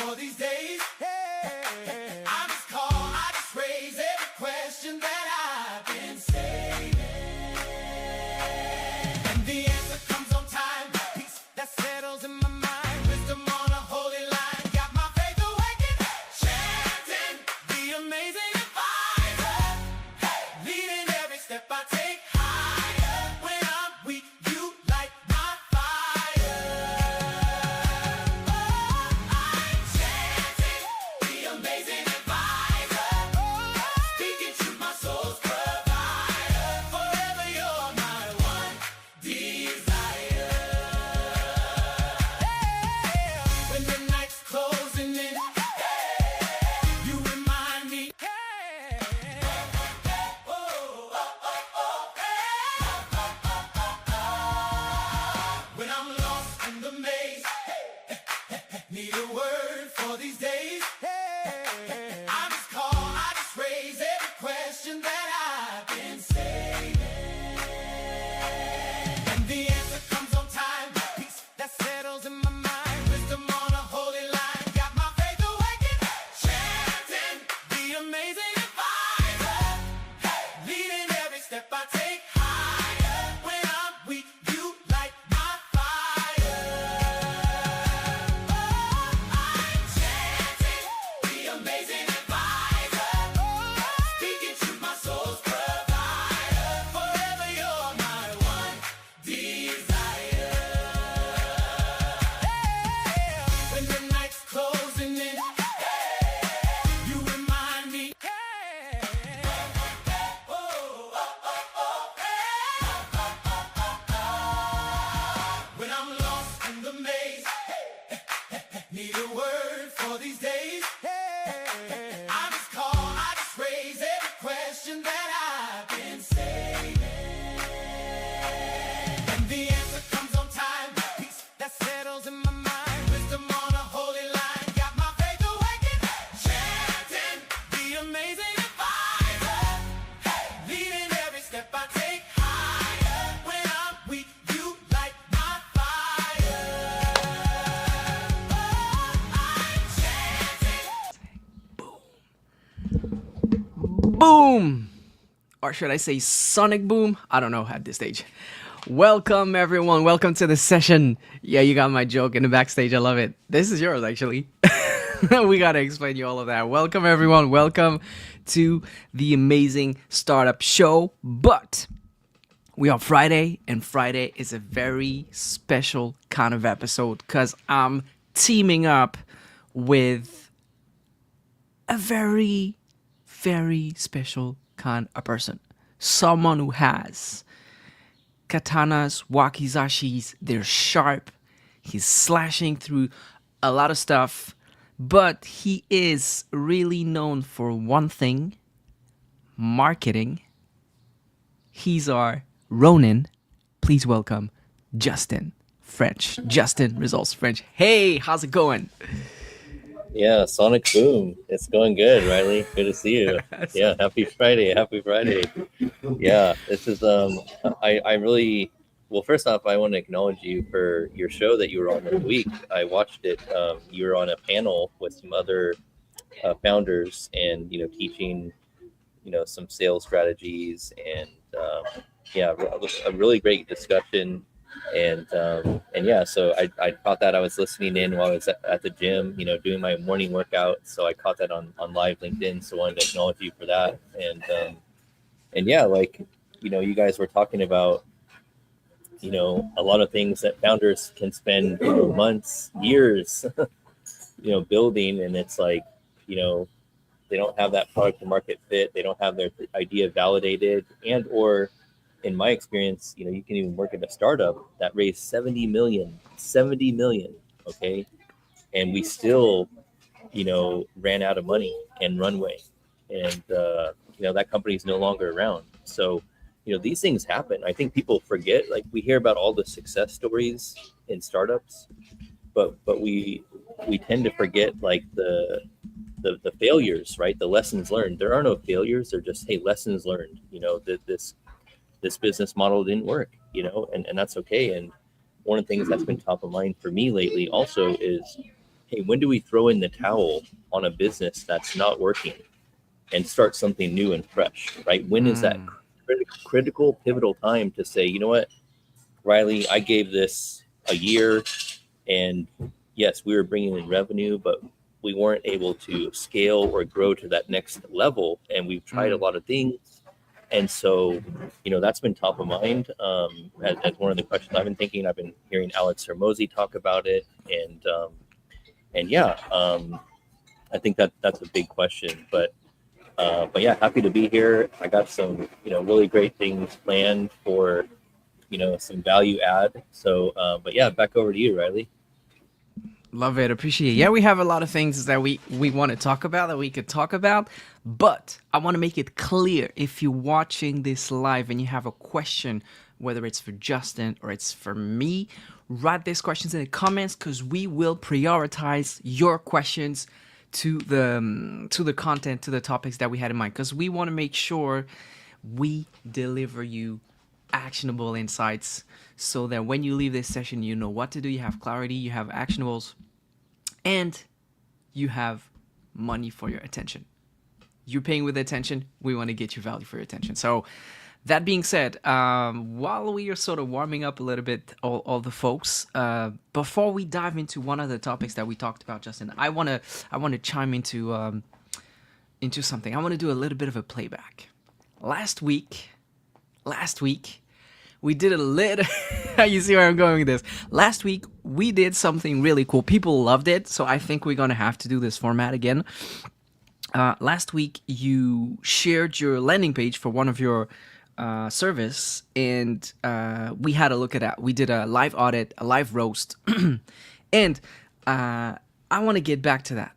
for these days. I just call, I just raise every question that I've been saving. And the answer comes on time. Peace that settles in my mind. Wisdom on a holy line. Got my faith awakened. Chanting the amazing advisor. Leading every step I take higher. When I'm weak, you light my fire. I'm chanting the amazing advisor. Speaking to my soul's provider. Forever you're my one desire. When the night's closing in, you remind me. When I'm lost in the maze, need a word for these days. I just call, I just raise every question that I've been saving. And the answer comes on time. Peace that settles in my mind. Wisdom on a holy line. Got my faith awakened. Chanting the amazing advisor. Leading every step I take higher. When I'm weak, you light my fire. I'm chanting the amazing advisor. Speaking to my soul's provider. Forever you're my one desire. When the night's closing in, you remind me. When I'm lost in the maze, need a word for these days. I just call, I just raise every question that I've been saving. And the answer comes on time. Peace that settles in my mind. Wisdom on a holy line. Got my faith awakened. Chanting the amazing advisor. Leading every step I take higher. When I'm weak, you light my fire. I'm chanting. Boom! Or should I say sonic boom? I don't know at this stage. Welcome everyone, welcome to the session. Yeah, you got my joke in the backstage, I love it. This is yours actually. We gotta explain you all of that. Welcome everyone, welcome to the amazing startup show. But we are Friday, and Friday is a very special kind of episode because I'm teaming up with a very, very special kind of person. Someone who has katanas, wakizashis, they're sharp. He's slashing through a lot of stuff, but he is really known for one thing: marketing. He's our Ronin. Please welcome Justin French. Justin Results French. Hey, how's it going? Yeah, Sonic Boom. It's going good, Riley. Good to see you. Yeah, happy Friday. Happy Friday. Yeah, this is I really well, first off, I want to acknowledge you for your show that you were on this week. I watched it. You were on a panel with some other founders and teaching some sales strategies and yeah, it was a really great discussion. And yeah, so I caught that. I was listening in while I was at the gym, doing my morning workout. So I caught that on live LinkedIn. So I wanted to acknowledge you for that. And yeah, like, you guys were talking about, a lot of things that founders can spend months, years, building. And it's like, they don't have that product to market fit. They don't have their idea validated, and or in my experience, you can even work at a startup that raised 70 million, okay? And we still, ran out of money and runway. And, that company is no longer around. So, these things happen. I think people forget, like we hear about all the success stories in startups, but we tend to forget like the failures, right? The lessons learned. There are no failures. They're just, hey, lessons learned, that this business model didn't work, and that's okay. And one of the things that's been top of mind for me lately also is, hey, when do we throw in the towel on a business that's not working and start something new and fresh, right? When is that critical, pivotal time to say, you know what, Riley, I gave this a year, and yes, we were bringing in revenue, but we weren't able to scale or grow to that next level. And we've tried a lot of things. And so, that's been top of mind as one of the questions I've been thinking. I've been hearing Alex Hermosi talk about it. And yeah, I think that's a big question. But yeah, happy to be here. I got some, really great things planned for, some value add. So, but yeah, back over to you, Riley. Love it. Appreciate it. Yeah, we have a lot of things that we want to talk about, that we could talk about. But I want to make it clear, if you're watching this live and you have a question, whether it's for Justin or it's for me, write these questions in the comments, because we will prioritize your questions to the content, to the topics that we had in mind, because we want to make sure we deliver you actionable insights, so that when you leave this session, you know what to do, you have clarity, you have actionables, and you have money for your attention. You're paying with attention. We want to get you value for your attention. So that being said, while we are sort of warming up a little bit, all the folks, before we dive into one of the topics that we talked about, Justin, I want to chime into something. I want to do a little bit of a playback. Last week, we did a little. You see where I'm going with this? Last week, we did something really cool. People loved it, so I think we're gonna have to do this format again. Last week, you shared your landing page for one of your service, and we had a look at that. We did a live audit, a live roast, and I want to get back to that,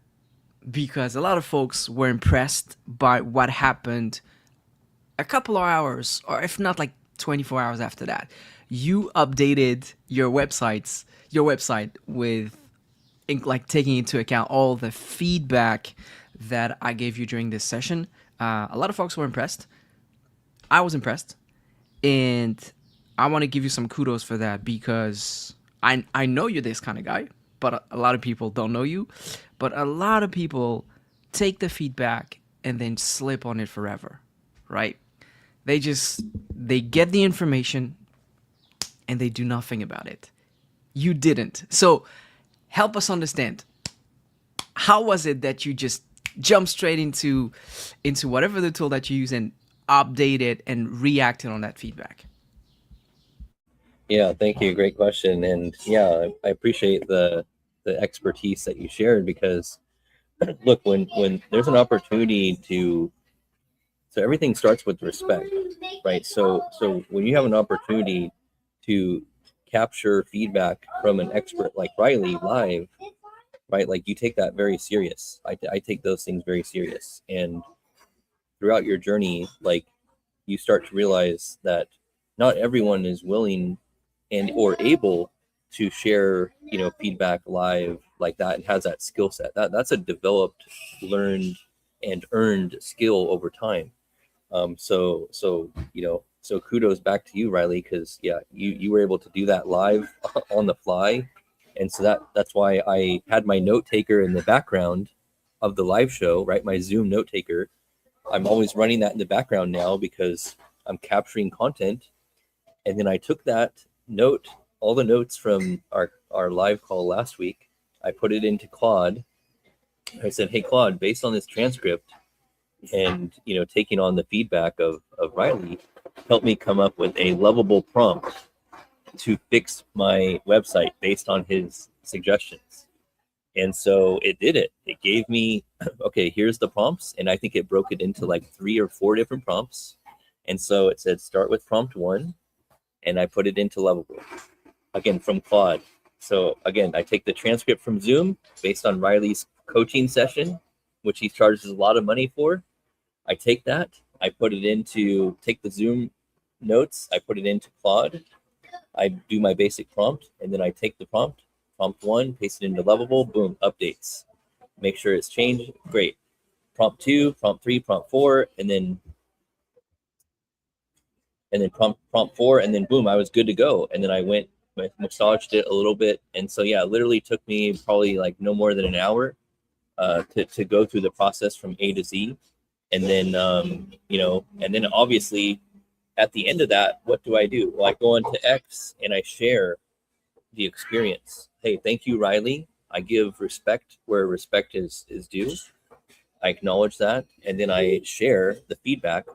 because a lot of folks were impressed by what happened a couple of hours, or if not like 24 hours after that. You updated your website with like taking into account all the feedback that I gave you during this session. A lot of folks were impressed. I was impressed, and I want to give you some kudos for that, because I know you're this kind of guy, but a lot of people don't know you. But a lot of people take the feedback and then slip on it forever, right? They get the information and they do nothing about it. You didn't. So help us understand, how was it that you just jumped straight into whatever the tool that you use and updated and reacted on that feedback? Yeah, thank you. Great question. And yeah, I appreciate the expertise that you shared, because look, when there's an opportunity so everything starts with respect, right? So when you have an opportunity to capture feedback from an expert like Riley live, right? Like, you take that very serious. I take those things very serious. And throughout your journey, like, you start to realize that not everyone is willing and or able to share, feedback live like that, and has that skill set. That's a developed, learned, and earned skill over time. So kudos back to you, Riley, because yeah, you were able to do that live on the fly. And so that's why I had my note taker in the background of the live show, right? My Zoom note taker. I'm always running that in the background now, because I'm capturing content. And then I took that note, all the notes from our live call last week, I put it into Claude. I said, hey, Claude, based on this transcript, and taking on the feedback of Riley, helped me come up with a lovable prompt to fix my website based on his suggestions. And so it did it. It gave me, okay, here's the prompts. And I think it broke it into like 3 or 4 different prompts. And so it said, start with prompt 1. And I put it into lovable, again, from Claude. So again, I take the transcript from Zoom based on Riley's coaching session, which he charges a lot of money for. I take that, I take the Zoom notes, I put it into Claude, I do my basic prompt, and then I take the prompt 1, paste it into lovable, boom, updates. Make sure it's changed, great. Prompt 2, prompt 3, prompt 4, and then prompt 4, and then boom, I was good to go. And then I went massaged it a little bit, and so yeah, it literally took me probably like no more than an hour to go through the process from A to Z, and then and then obviously at the end of that, what do I do? Well, I go into X and I share the experience. Hey, thank you, Riley. I give respect where respect is due. I acknowledge that, and then I share the feedback.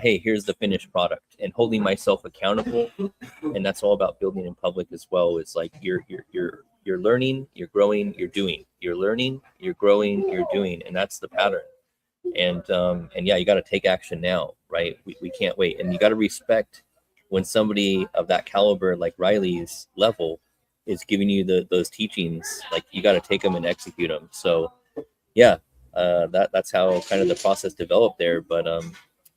Hey, here's the finished product, and holding myself accountable. And that's all about building in public as well. It's like you're learning, you're growing, you're doing. You're learning, you're growing, you're doing, and that's the pattern. And yeah, you got to take action now, right? We can't wait, and you got to respect when somebody of that caliber, like Riley's level, is giving you those teachings. Like you got to take them and execute them. So yeah, that's how kind of the process developed there.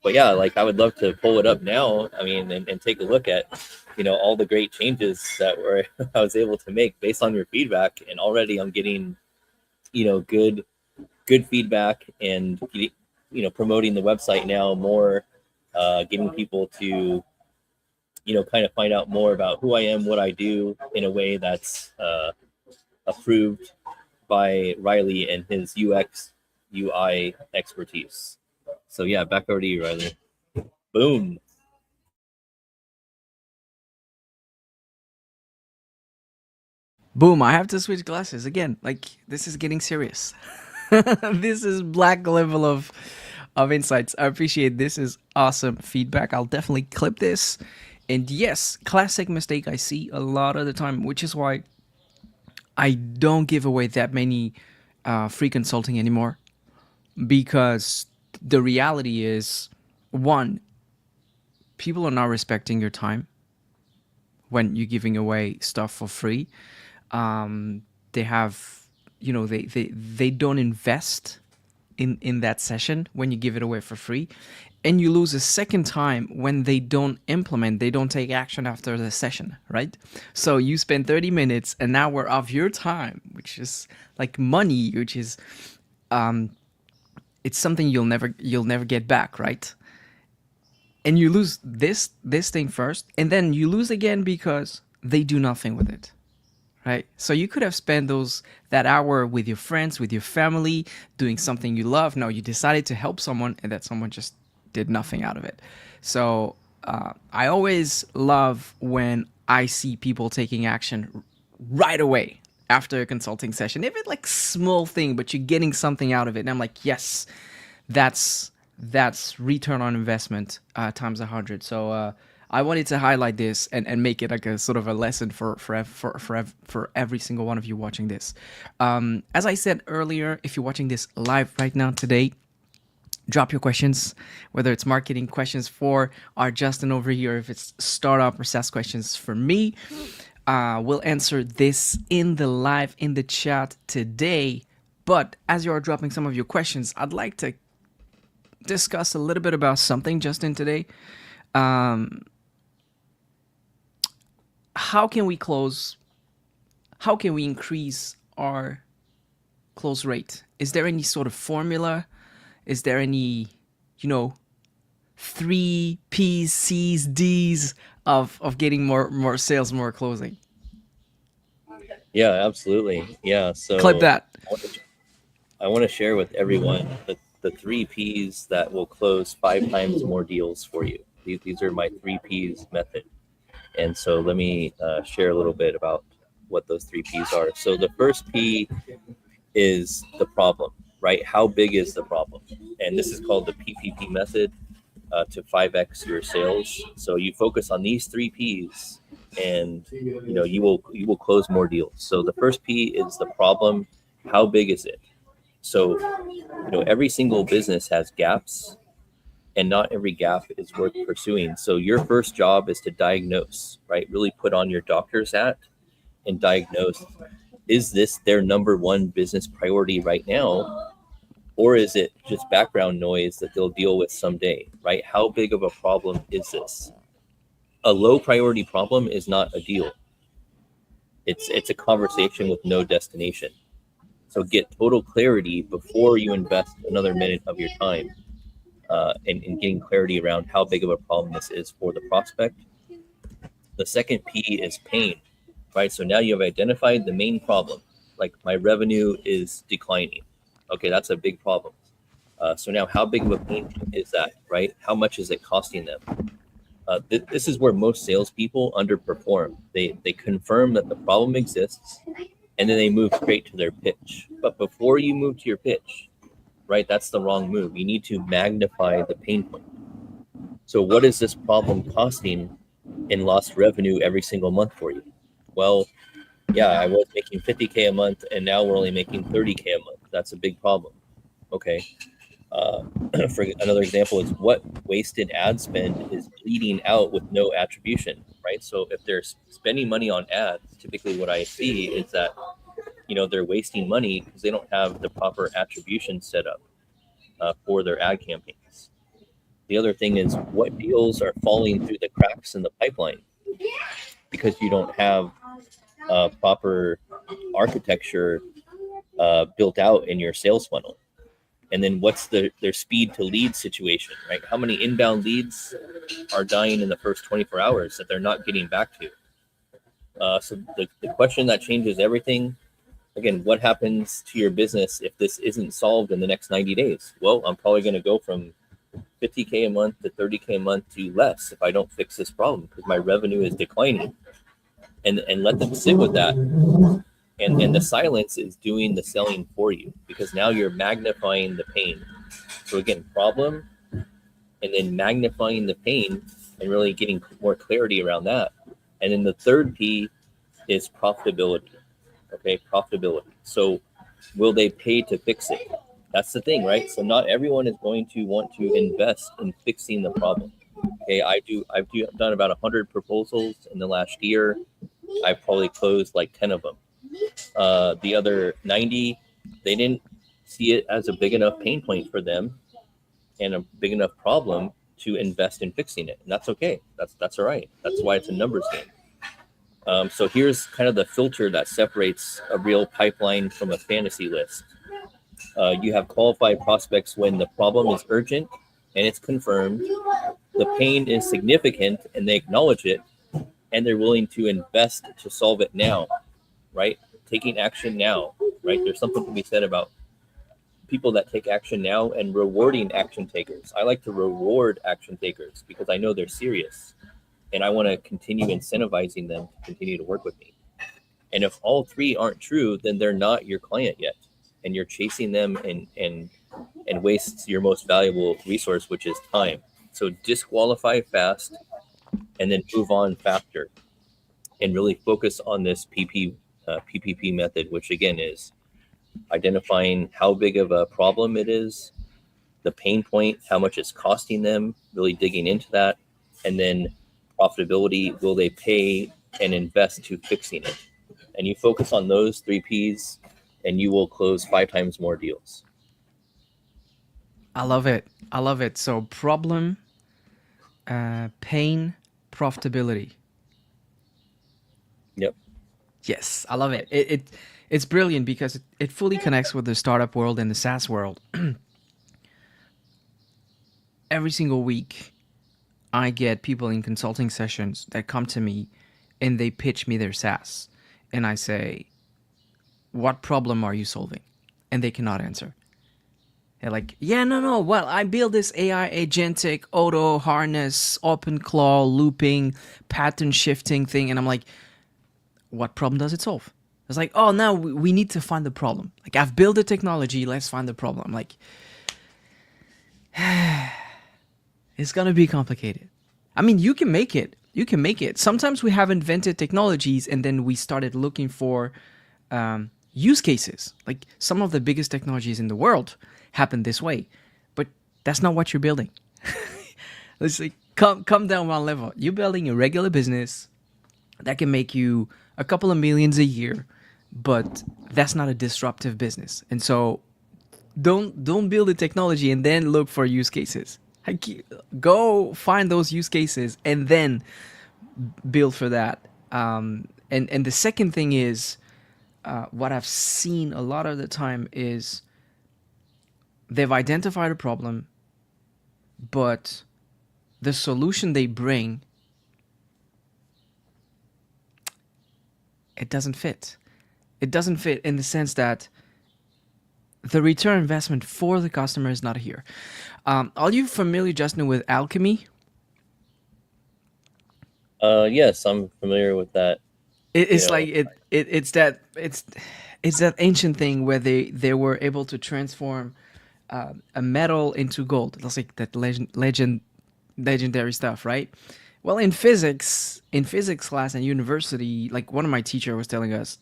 But yeah, like I would love to pull it up now. I mean, and take a look at all the great changes that were I was able to make based on your feedback, and already I'm getting good feedback, and promoting the website now more, getting people to kind of find out more about who I am, what I do, in a way that's approved by Riley and his UX UI expertise. So yeah, back over to you, Riley. Boom. Boom, I have to switch glasses again. Like, this is getting serious. This is black level of insights. I appreciate this is awesome feedback. I'll definitely clip this. And yes, classic mistake I see a lot of the time, which is why I don't give away that many free consulting anymore, because the reality is, one, people are not respecting your time when you're giving away stuff for free. They have, they don't invest in that session when you give it away for free, and you lose a second time when they don't implement, they don't take action after the session, right? So you spend 30 minutes an hour of your time, which is like money, which is it's something you'll never get back, right? And you lose this thing first, and then you lose again because they do nothing with it, right? So you could have spent that hour with your friends, with your family, doing something you love. No, you decided to help someone, and that someone just did nothing out of it. So I always love when I see people taking action right away after a consulting session, if it's like small thing, but you're getting something out of it. And I'm like, yes, that's return on investment times 100. So I wanted to highlight this and make it like a sort of a lesson for every single one of you watching this. As I said earlier, if you're watching this live right now today, drop your questions, whether it's marketing questions for our Justin over here, if it's startup or SaaS questions for me. We'll answer this in the chat today. But as you are dropping some of your questions, I'd like to discuss a little bit about something, Justin, today. How can we increase our close rate? Is there any sort of formula? Is there any, 3 P's, C's, D's of getting more sales, more closing? Yeah, absolutely. Yeah. So Clip that. I want to share with everyone the 3 P's that will close 5 times more deals for you. These are my 3 P's method. And so let me share a little bit about what those 3 P's are. So the first P is the problem, right? How big is the problem? And this is called the PPP method, to 5x your sales. So you focus on these 3 P's, and you will close more deals. So the first P is the problem. How big is it? So every single business has gaps, and not every gap is worth pursuing. So your first job is to diagnose, right? Really put on your doctor's hat and diagnose, is this their number one business priority right now? Or is it just background noise that they'll deal with someday, right? How big of a problem is this? A low priority problem is not a deal. It's a conversation with no destination. So get total clarity before you invest another minute of your time in getting clarity around how big of a problem this is for the prospect. The second P is pain, right? So now you have identified the main problem. Like my revenue is declining. Okay, that's a big problem. So now how big of a pain is that, right? How much is it costing them? This is where most salespeople underperform. They confirm that the problem exists, and then they move straight to their pitch. But before you move to your pitch, right, that's the wrong move. You need to magnify the pain point. So what is this problem costing in lost revenue every single month for you? Well, yeah, I was making 50K a month, and now we're only making 30K a month. That's a big problem. Okay. Uh, for another example is what wasted ad spend is bleeding out with no attribution, right? So if they're spending money on ads, typically what I see is that they're wasting money because they don't have the proper attribution set up for their ad campaigns. The other thing is what deals are falling through the cracks in the pipeline because you don't have proper architecture built out in your sales funnel. And then what's their speed to lead situation, right? How many inbound leads are dying in the first 24 hours that they're not getting back to? So the question that changes everything, again, what happens to your business if this isn't solved in the next 90 days? Well, I'm probably going to go from 50K a month to 30K a month to less if I don't fix this problem because my revenue is declining. And let them sit with that. And the silence is doing the selling for you because now you're magnifying the pain. So again, problem, and then magnifying the pain and really getting more clarity around that. And then the third P is profitability. Okay, profitability. So will they pay to fix it? That's the thing, right? So not everyone is going to want to invest in fixing the problem. Okay, I've done about 100 proposals in the last year. I've probably closed like 10 of them. The other 90, they didn't see it as a big enough pain point for them and a big enough problem to invest in fixing it. And that's okay. That's all right. That's why it's a numbers game. So here's kind of the filter that separates a real pipeline from a fantasy list. You have qualified prospects when the problem is urgent and it's confirmed, the pain is significant and they acknowledge it, and they're willing to invest to solve it now, right? Taking action now, right? There's something to be said about people that take action now and rewarding action takers. I like to reward action takers because I know they're serious and I want to continue incentivizing them to continue to work with me. And if all three aren't true, then they're not your client yet. And you're chasing them and wastes your most valuable resource, which is time. So disqualify fast and then move on faster and really focus on this PPP method, which again is identifying how big of a problem it is, the pain point, how much it's costing them, really digging into that, and then profitability, will they pay and invest to fixing it? And you focus on those three Ps and you will close 5 times more deals. I love it. I love it. So problem, pain, profitability. Yep. Yes, I love it. It's brilliant because it fully connects with the startup world and the SaaS world. Every single week, I get people in consulting sessions that come to me and they pitch me their SaaS. And I say, what problem are you solving? And they cannot answer. They're like, yeah, no. Well, I built this AI agentic auto harness, open claw, looping, pattern shifting thing. And I'm like, what problem does it solve? It's like, oh, now we need to find the problem. Like, I've built the technology, let's find the problem. I'm like, it's going to be complicated. I mean, you can make it. You can make it. Sometimes we have invented technologies and then we started looking for use cases. Like some of the biggest technologies in the world happen this way, but that's not what you're building. Let's say, come down one level. You're building a regular business that can make you a couple of millions a year, but that's not a disruptive business. And so don't build the technology and then look for use cases. Go find those use cases and then build for that. And the second thing is, what I've seen a lot of the time is they've identified a problem, but the solution they bring it doesn't fit. It doesn't fit in the sense that the return on investment for the customer is not here. Are you familiar, Justin, with alchemy? Yes, I'm familiar with that. You It's know, like it's that ancient thing where they were able to transform a metal into gold. That's like that legendary stuff, right? Well, in physics class and university, like one of my teacher was telling us,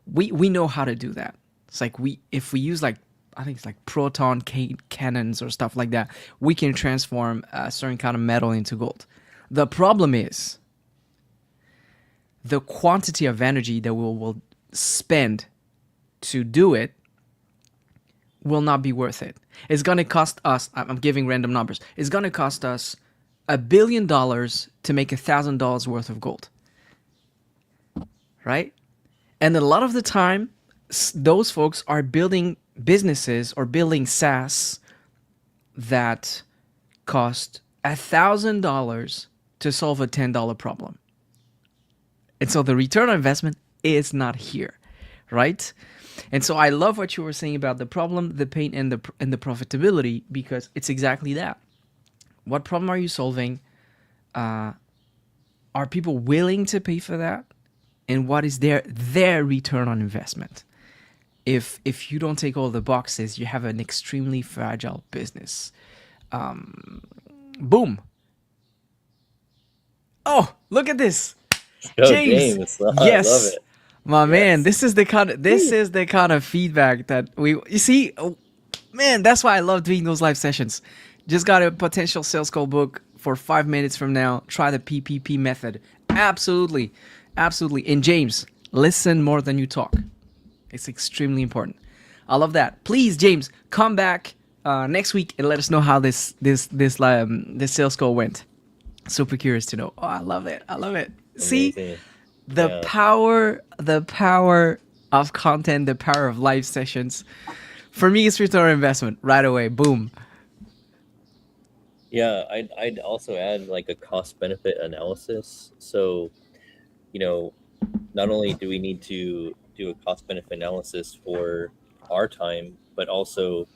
we know how to do that. It's like we if we use like I think it's like proton cannons or stuff like that, we can transform a certain kind of metal into gold. The problem is the quantity of energy that we will spend to do it will not be worth it. It's going to cost us, I'm giving random numbers, it's going to cost us $1 billion to make $1,000 worth of gold, right? And a lot of the time, those folks are building businesses or building SaaS that cost $1,000 to solve a $10 problem. And so the return on investment is not here, right? And so I love what you were saying about the problem, the pain, and the profitability, because it's exactly that. What problem are you solving? Are people willing to pay for that? And what is their return on investment? If you don't take all the boxes, you have an extremely fragile business. Boom. Oh, look at this. go James. James. I love Yes. it. My man, Yes. this is the kind of feedback that you see, oh, man, that's why I love doing those live sessions. Just got a potential sales call book for 5 minutes from now. Try the PPP method. Absolutely. Absolutely. And James, listen more than you talk. It's extremely important. I love that. Please, James, come back next week and let us know how this sales call went. Super curious to know. Oh, I love it. I love it. See, Amazing. the Yeah. power of content, the power of live sessions. For me, it's return on investment right away. Boom. Yeah, I'd also add like a cost benefit analysis. So, you know, not only do we need to do a cost benefit analysis for our time, but also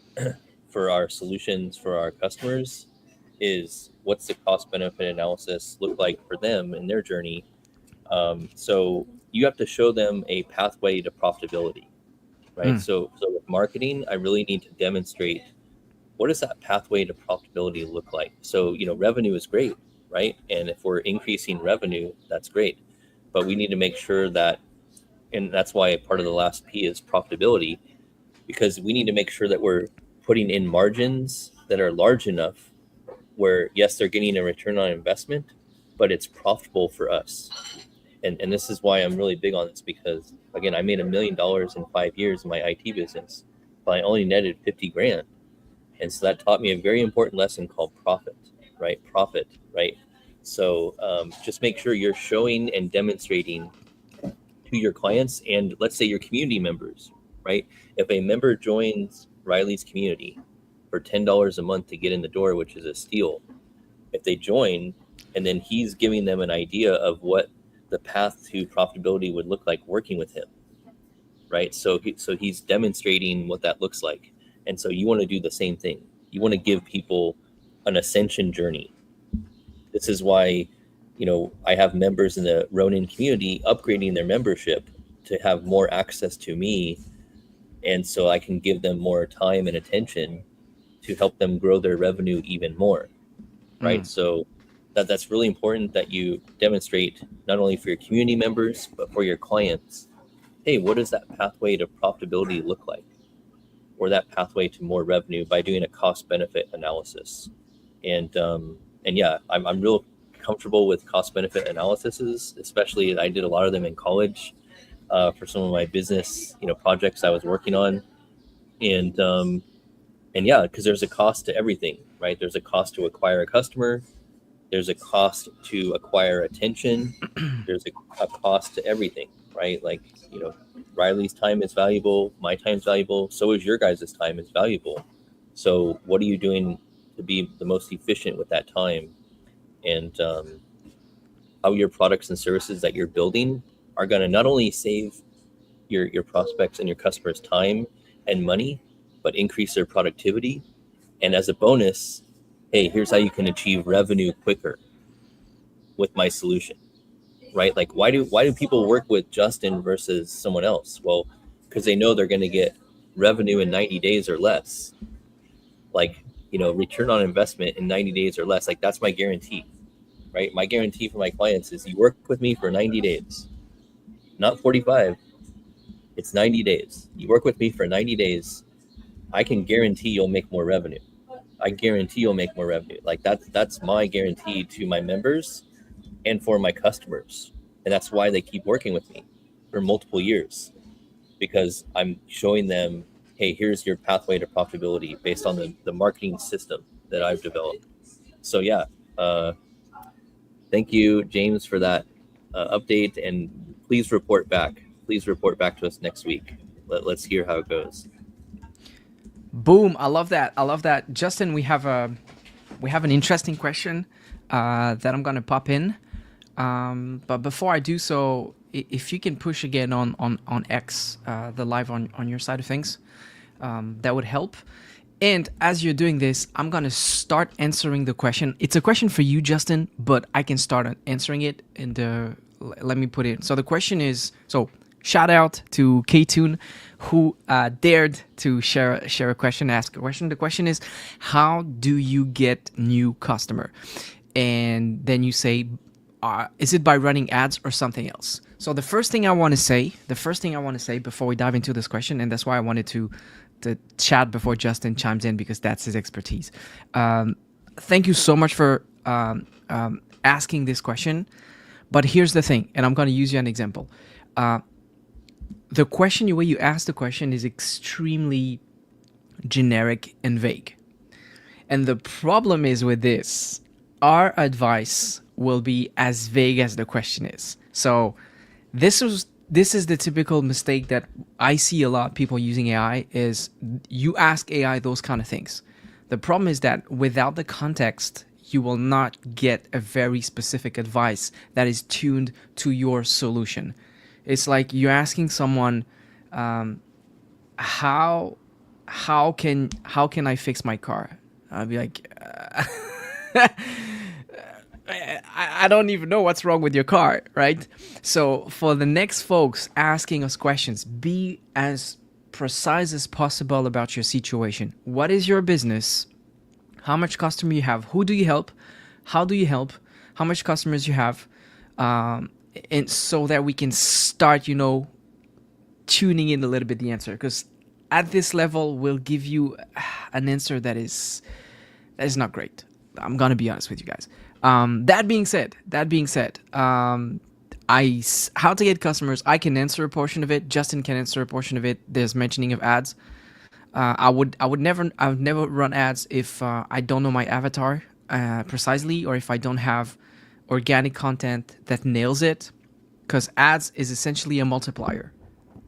for our solutions for our customers, is what's the cost benefit analysis look like for them in their journey. So you have to show them a pathway to profitability, right? Mm, So with marketing, I really need to demonstrate what does that pathway to profitability look like. So revenue is great, right? And if we're increasing revenue, that's great, but we need to make sure that, and that's why part of the last P is profitability, because we need to make sure that we're putting in margins that are large enough where, yes, they're getting a return on investment, but it's profitable for us. And this is why I'm really big on this, because again, I made $1 million in 5 years in my IT business, but I only netted 50 grand. And so that taught me a very important lesson called profit, right? Profit, right? So just make sure you're showing and demonstrating to your clients, and let's say your community members, right? If a member joins Riley's community for $10 a month to get in the door, which is a steal, if they join, and then he's giving them an idea of what the path to profitability would look like working with him, right? So he's demonstrating what that looks like. And so you want to do the same thing. You want to give people an ascension journey. This is why, I have members in the Ronin community upgrading their membership to have more access to me. And so I can give them more time and attention to help them grow their revenue even more. Right. mm, So that's really important that you demonstrate not only for your community members, but for your clients. Hey, what does that pathway to profitability look like? Or that pathway to more revenue by doing a cost benefit analysis. And yeah, I'm real comfortable with cost benefit analyses, especially I did a lot of them in college for some of my business, projects I was working on. And yeah, because there's a cost to everything, right? There's a cost to acquire a customer. There's a cost to acquire attention. There's a cost to everything, right? Like, Riley's time is valuable. My time is valuable. So is your guys' time is valuable. So what are you doing to be the most efficient with that time? And how your products and services that you're building are going to not only save your prospects and your customers time and money, but increase their productivity. And as a bonus, hey, here's how you can achieve revenue quicker with my solution, right? Like why do people work with Justin versus someone else? Well, because they know they're going to get revenue in 90 days or less. Like, return on investment in 90 days or less. Like that's my guarantee, right? My guarantee for my clients is you work with me for 90 days, not 45. It's 90 days. You work with me for 90 days. I can guarantee you'll make more revenue. I guarantee you'll make more revenue. Like that's my guarantee to my members and for my customers. And that's why they keep working with me for multiple years, because I'm showing them, hey, here's your pathway to profitability based on the marketing system that I've developed. So yeah, thank you, James, for that update. And please report back. Please report back to us next week. Let's hear how it goes. Boom! I love that. I love that, Justin. We have an interesting question that I'm gonna pop in. But before I do so, if you can push again on X, the live on your side of things, that would help. And as you're doing this, I'm gonna start answering the question. It's a question for you, Justin, but I can start answering it in the. Let me put it. So the question is. So shout out to K-Tune, who dared to share a question, ask a question. The question is, how do you get new customer? And then you say, is it by running ads or something else? So the first thing I want to say before we dive into this question, and that's why I wanted to chat before Justin chimes in, because that's his expertise. Thank you so much for asking this question. But here's the thing, and I'm going to use you an example. The question, the way you ask the question is extremely generic and vague. And the problem is with this, our advice will be as vague as the question is. So this is the typical mistake that I see a lot of people using AI is you ask AI those kind of things. The problem is that without the context, you will not get a very specific advice that is tuned to your solution. It's like you're asking someone, how can I fix my car? I'll be like, I don't even know what's wrong with your car, right? So for the next folks asking us questions, be as precise as possible about your situation. What is your business? How much customer you have? Who do you help? How do you help? How much customers you have? And so that we can start, tuning in a little bit the answer. Because at this level, we'll give you an answer that is not great. I'm gonna be honest with you guys. That being said, how to get customers, I can answer a portion of it. Justin can answer a portion of it. There's mentioning of ads. I would never run ads if I don't know my avatar precisely, or if I don't have organic content that nails it, because ads is essentially a multiplier.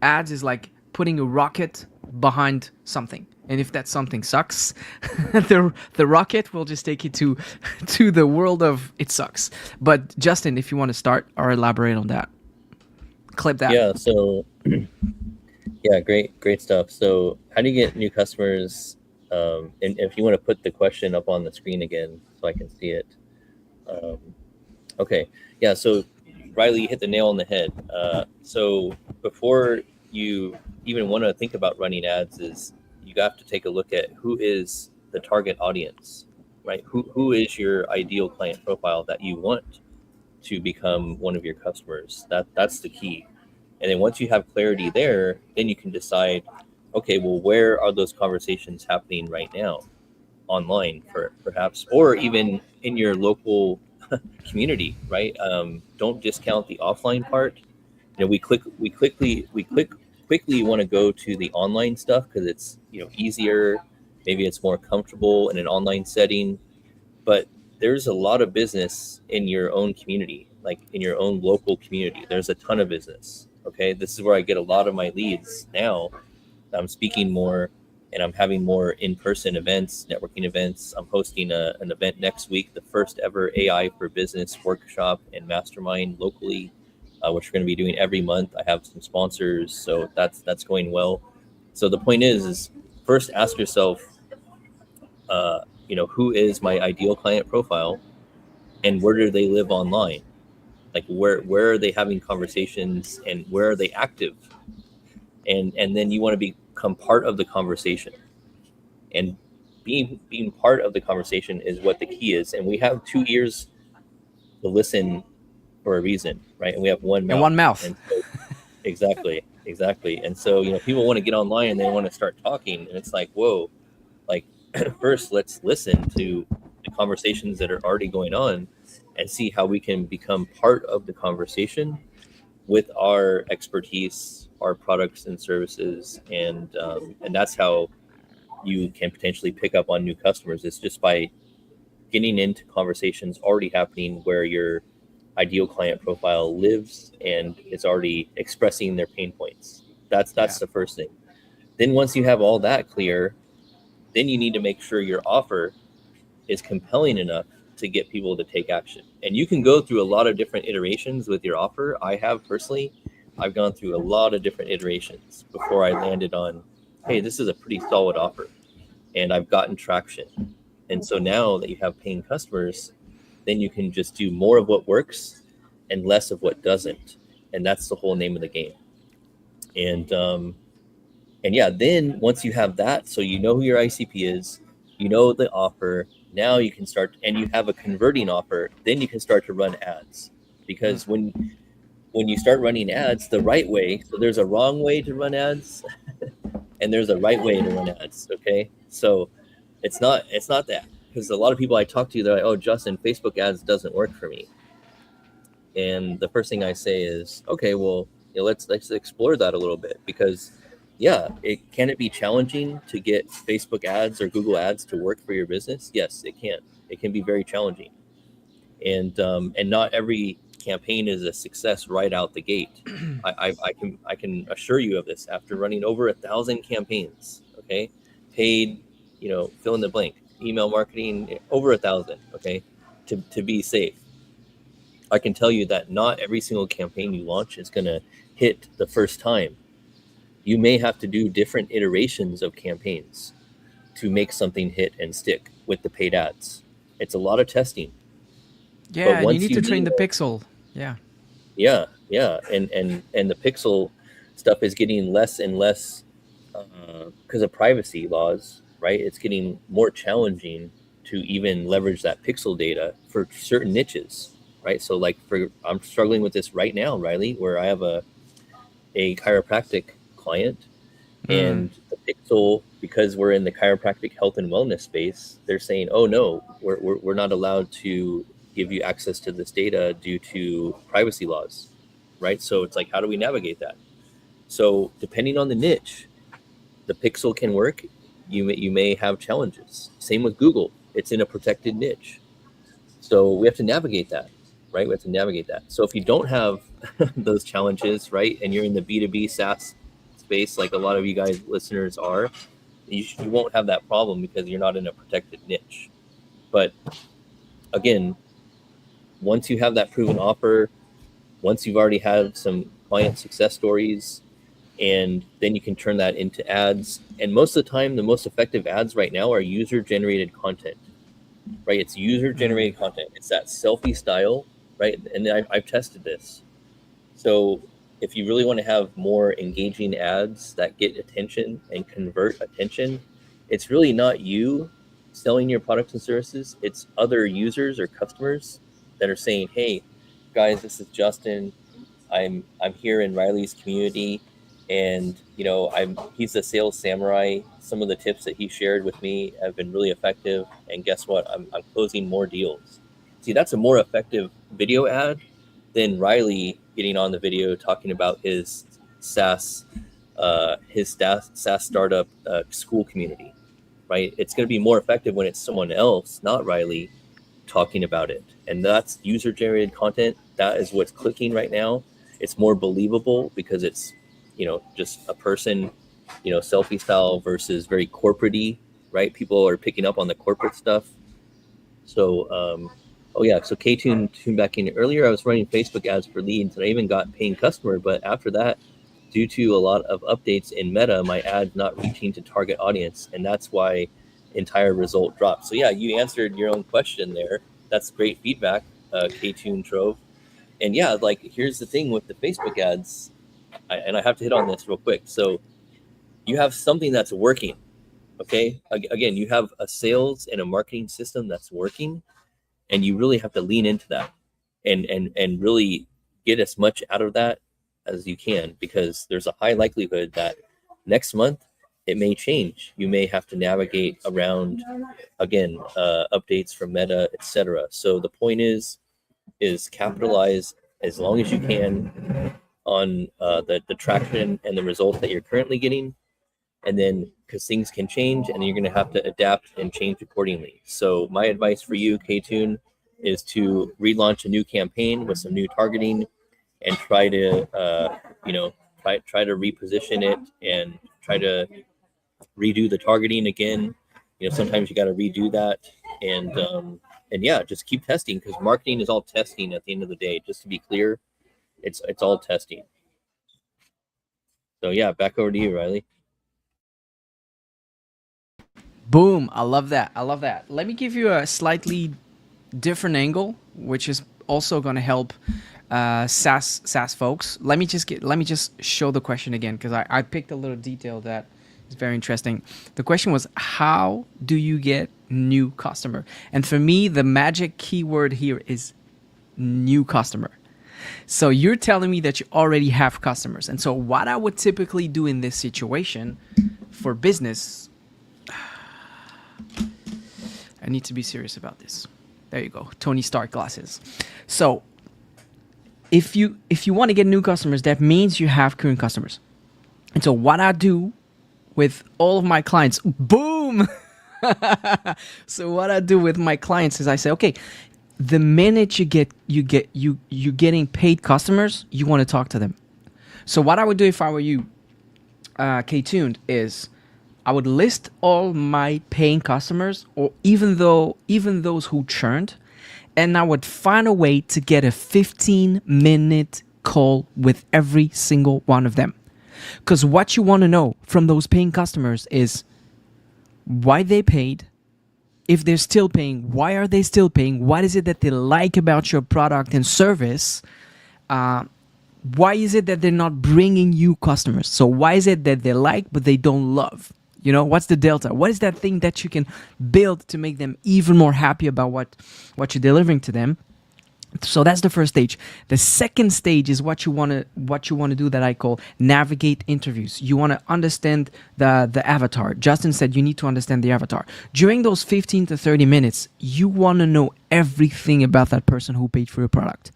Ads is like putting a rocket behind something, and if that something sucks, the rocket will just take you to the world of it sucks. But Justin, if you want to start or elaborate on that, clip that. Yeah. So yeah, great stuff. So how do you get new customers? And if you want to put the question up on the screen again so I can see it. Okay. Yeah. So Riley, you hit the nail on the head. So before you even want to think about running ads, is you have to take a look at who is the target audience, right? Who is your ideal client profile that you want to become one of your customers? That's the key. And then once you have clarity there, then you can decide, okay, well, where are those conversations happening right now? Online, perhaps, or even in your local community, right? Don't discount the offline part. We quickly want to go to the online stuff because it's easier. Maybe it's more comfortable in an online setting, but there's a lot of business in your own community, like in your own local community. There's a ton of business. Okay, this is where I get a lot of my leads now. I'm speaking more, and I'm having more in-person events, networking events. I'm hosting an event next week, the first ever AI for business workshop and mastermind locally. which we're going to be doing every month. I have some sponsors, so that's going well. So the point is first ask yourself, who is my ideal client profile, and where do they live online? Like where are they having conversations, and where are they active? And then you want to become part of the conversation, and being part of the conversation is what the key is. And we have 2 ears to listen for a reason, right? And we have one And mouth. one mouth. And so, exactly. And so people want to get online and they want to start talking, and it's like, whoa, like first let's listen to the conversations that are already going on and see how we can become part of the conversation with our expertise, our products and services, and that's how you can potentially pick up on new customers. It's just by getting into conversations already happening where your ideal client profile lives and is already expressing their pain points. That's Yeah. the first thing. Then once you have all that clear, then you need to make sure your offer is compelling enough to get people to take action. And you can go through a lot of different iterations with your offer. I have personally, I've gone through a lot of different iterations before I landed on, hey, this is a pretty solid offer. And I've gotten traction. And so now that you have paying customers, then you can just do more of what works and less of what doesn't. And that's the whole name of the game. And yeah, then once you have that, so you know who your ICP is, you know the offer, now you can start, and you have a converting offer, then you can start to run ads. Because when you start running ads the right way, so there's a wrong way to run ads and there's a right way to run ads. Okay. So it's not that, because a lot of people I talk to, they're like, oh, Justin, Facebook ads doesn't work for me. And the first thing I say is, okay, well, let's explore that a little bit, because yeah, it be challenging to get Facebook ads or Google ads to work for your business. Yes, it can. It can be very challenging, and not every campaign is a success right out the gate. I can assure you of this after running over 1,000 campaigns. Okay, paid, fill in the blank, email marketing, over 1,000. Okay, to be safe. I can tell you that not every single campaign you launch is going to hit the first time. You may have to do different iterations of campaigns to make something hit and stick with the paid ads. It's a lot of testing. Yeah, But and you once need you to train the nail it, pixel. Yeah. yeah, and the pixel stuff is getting less and less because of privacy laws, right? It's getting more challenging to even leverage that pixel data for certain niches, right? So like I'm struggling with this right now, Riley, where I have a chiropractic client, Mm. and the pixel, because we're in the chiropractic health and wellness space, they're saying, oh no, we're not allowed to give you access to this data due to privacy laws, right? So it's like, how do we navigate that? So depending on the niche, the pixel can work. You may have challenges. Same with Google. It's in a protected niche. So we have to navigate that, right? We have to navigate that. So if you don't have those challenges, right, and you're in the B2B SaaS space, like a lot of you guys listeners are, you won't have that problem because you're not in a protected niche. But again, once you have that proven offer, once you've already had some client success stories, and then you can turn that into ads. And most of the time, the most effective ads right now are user-generated content, right? It's user-generated content. It's that selfie style, right? And I've tested this. So if you really want to have more engaging ads that get attention and convert attention, it's really not you selling your products and services. It's other users or customers that are saying, hey, guys, this is Justin. I'm here in Riley's community, and he's a sales samurai. Some of the tips that he shared with me have been really effective, and guess what? I'm closing more deals. See, that's a more effective video ad than Riley getting on the video talking about his SaaS startup school community, right? It's going to be more effective when it's someone else, not Riley, talking about it. And that's user generated content. That is what's clicking right now. It's more believable because it's, just a person, selfie style versus very corporate-y, right? People are picking up on the corporate stuff. So Oh yeah, so tuned back in earlier. I was running Facebook ads for leads, and I even got paying customer. But after that, due to a lot of updates in Meta, my ad not reaching to target audience, and that's why entire result dropped. So yeah, you answered your own question there. That's great feedback, K-Tune Trove. And yeah, like here's the thing with the Facebook ads, and I have to hit on this real quick. So you have something that's working. Okay, again, you have a sales and a marketing system that's working, and you really have to lean into that and really get as much out of that as you can, because there's a high likelihood that next month it may change. You may have to navigate around again updates from Meta, etc. So the point is capitalize as long as you can on the traction and the results that you're currently getting, and then because things can change and you're going to have to adapt and change accordingly. So my advice for you, K-Tune, is to relaunch a new campaign with some new targeting and try to try to reposition it and try to redo the targeting again. Sometimes you got to redo that, and yeah, just keep testing, because marketing is all testing at the end of the day. Just to be clear, it's all testing. So yeah, back over to you, Riley. Boom. I love that. I love that. Let me give you a slightly different angle, which is also going to help SaaS folks. Let me just show the question again, because I picked a little detail that is very interesting. The question was, how do you get new customer? And for me, the magic keyword here is new customer. So you're telling me that you already have customers. And so what I would typically do in this situation for business, I need to be serious about this. There you go. Tony Stark glasses. So if you want to get new customers, that means you have current customers. And so what I do with all of my clients, boom. So what I do with my clients is I say, okay, the minute you're getting paid customers, you want to talk to them. So what I would do if I were you, K-Tuned, is I would list all my paying customers, or even those who churned, and I would find a way to get a 15-minute call with every single one of them. Because what you want to know from those paying customers is why they paid. If they're still paying, why are they still paying? What is it that they like about your product and service? Why is it that they're not bringing you customers? So why is it that they like but they don't love? What's the delta? What is that thing that you can build to make them even more happy about what you're delivering to them? So that's the first stage. The second stage is what you want to do, that I call navigate interviews. You want to understand the avatar. Justin said you need to understand the avatar. During those 15 to 30 minutes, you want to know everything about that person who paid for your product.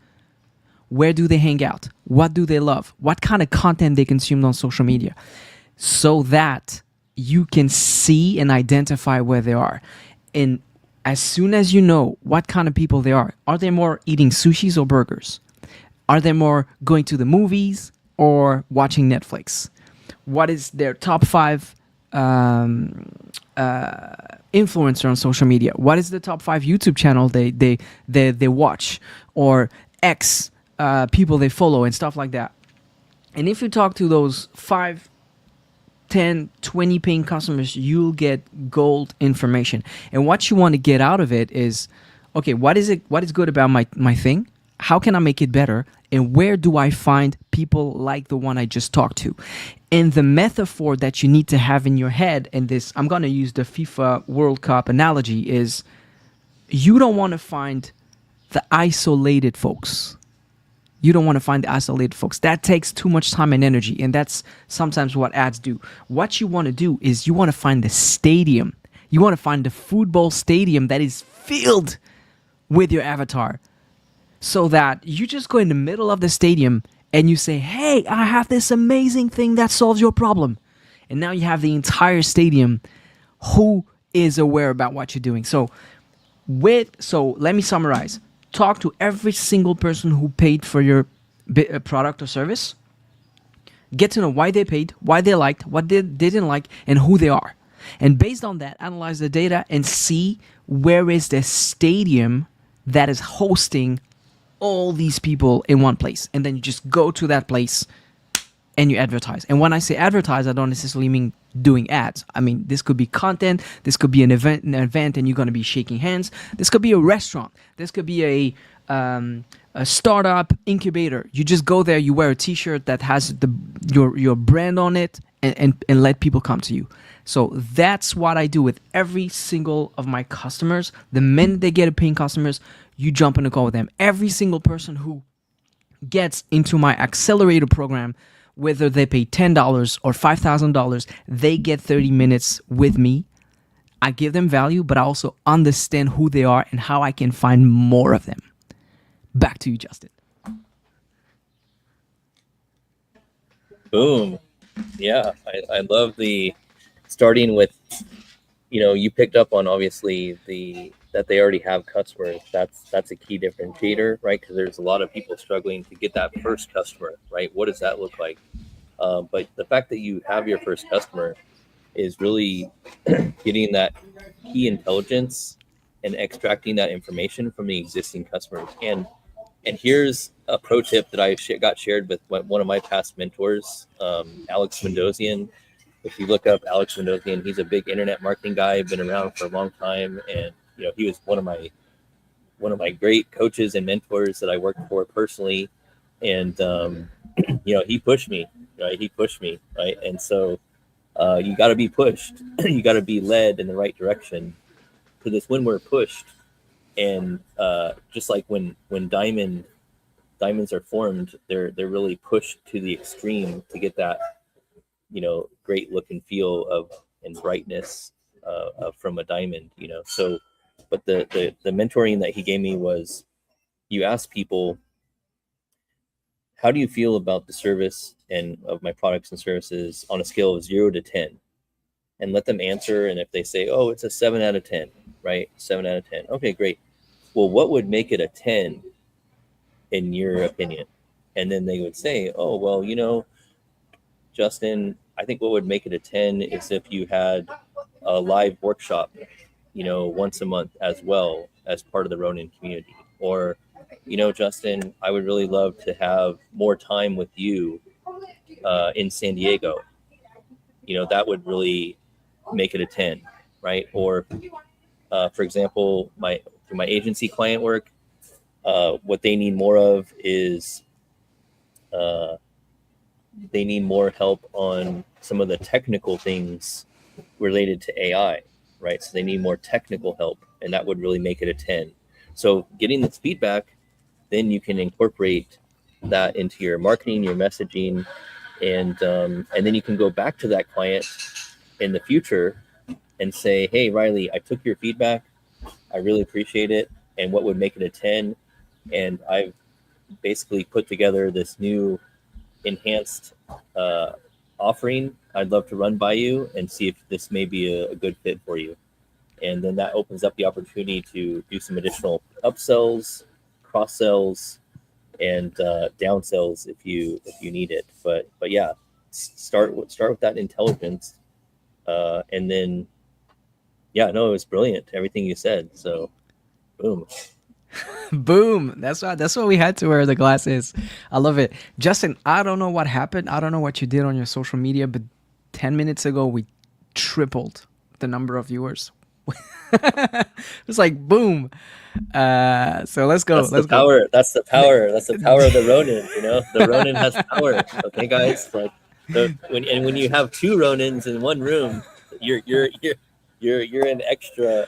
Where do they hang out? What do they love? What kind of content they consumed on social media? So that you can see and identify where they are. And as soon as you know what kind of people they are they more eating sushis or burgers? Are they more going to the movies or watching Netflix? What is their top 5 influencer on social media? What is the top 5 YouTube channel they watch, or X people they follow, and stuff like that? And if you talk to those 5, 10, 20 paying customers, you'll get gold information. And what you want to get out of it is, okay, what is good about my thing? How can I make it better? And where do I find people like the one I just talked to? And the metaphor that you need to have in your head, and this, I'm going to use the FIFA World Cup analogy, is you don't want to find the isolated folks. You don't want to find the isolated folks. That takes too much time and energy, and that's sometimes what ads do. What you want to do is you want to find the stadium. You want to find the football stadium that is filled with your avatar, so that you just go in the middle of the stadium and you say, hey, I have this amazing thing that solves your problem. And now you have the entire stadium who is aware about what you're doing. So let me summarize. Talk to every single person who paid for your product or service. Get to know why they paid, why they liked, what they didn't like, and who they are. And based on that, analyze the data and see where is the stadium that is hosting all these people in one place, and then you just go to that place and you advertise. And when I say advertise, I don't necessarily mean doing ads. I mean, this could be content, this could be an event, and you're going to be shaking hands. This could be a restaurant. This could be a startup incubator. You just go there, you wear a t-shirt that has your brand on it, and let people come to you. So that's what I do with every single of my customers. The minute they get a paying customers, you jump in a call with them. Every single person who gets into my accelerator program, whether they pay $10 or $5,000, they get 30 minutes with me. I give them value, but I also understand who they are and how I can find more of them. Back to you, Justin. Boom. Yeah, I love the starting with, you picked up on obviously that they already have customers. That's a key differentiator, right? Because there's a lot of people struggling to get that first customer, right? What does that look like? But the fact that you have your first customer is really getting that key intelligence and extracting that information from the existing customers. And here's a pro tip that I got shared with one of my past mentors, Alex Mendozian. If you look up Alex Mendozian, he's a big internet marketing guy, been around for a long time, and he was one of my great coaches and mentors that I worked for personally. And he pushed me, right? Right? And so you got to be pushed. You got to be led in the right direction. Because it's when we're pushed, and just like when diamonds are formed, they're really pushed to the extreme to get that great look and feel of and brightness from a diamond. So but the mentoring that he gave me was, you ask people, how do you feel about the service and of my products and services on a scale of 0 to 10, and let them answer. And if they say, oh, it's a 7 out of 10, right? 7 out of 10. Okay, great. Well, what would make it a 10 in your opinion? And then they would say, oh, well, Justin, I think what would make it a 10 is if you had a live workshop, once a month as well as part of the Ronin community. Or, Justin, I would really love to have more time with you in San Diego. That would really make it a 10, right? Or, for example, through my agency client work, what they need more of is they need more help on some of the technical things related to AI, right? So they need more technical help, and that would really make it a 10. So getting this feedback, then you can incorporate that into your marketing, your messaging, and then you can go back to that client in the future and say, hey, Riley, I took your feedback. I really appreciate it. And what would make it a 10? And I've basically put together this new enhanced offering I'd love to run by you and see if this may be a good fit for you. And then that opens up the opportunity to do some additional upsells, cross sells, and downsells if you need it. But yeah, start with that intelligence, and then it was brilliant, everything you said. So boom. Boom. That's why we had to wear the glasses. I love it. Justin, I don't know what happened. I don't know what you did on your social media, but 10 minutes ago we tripled the number of viewers. It was like boom. So let's go. That's the power of the Ronin. The Ronin has power. Okay, guys. Like when you have two Ronins in one room, you're in extra.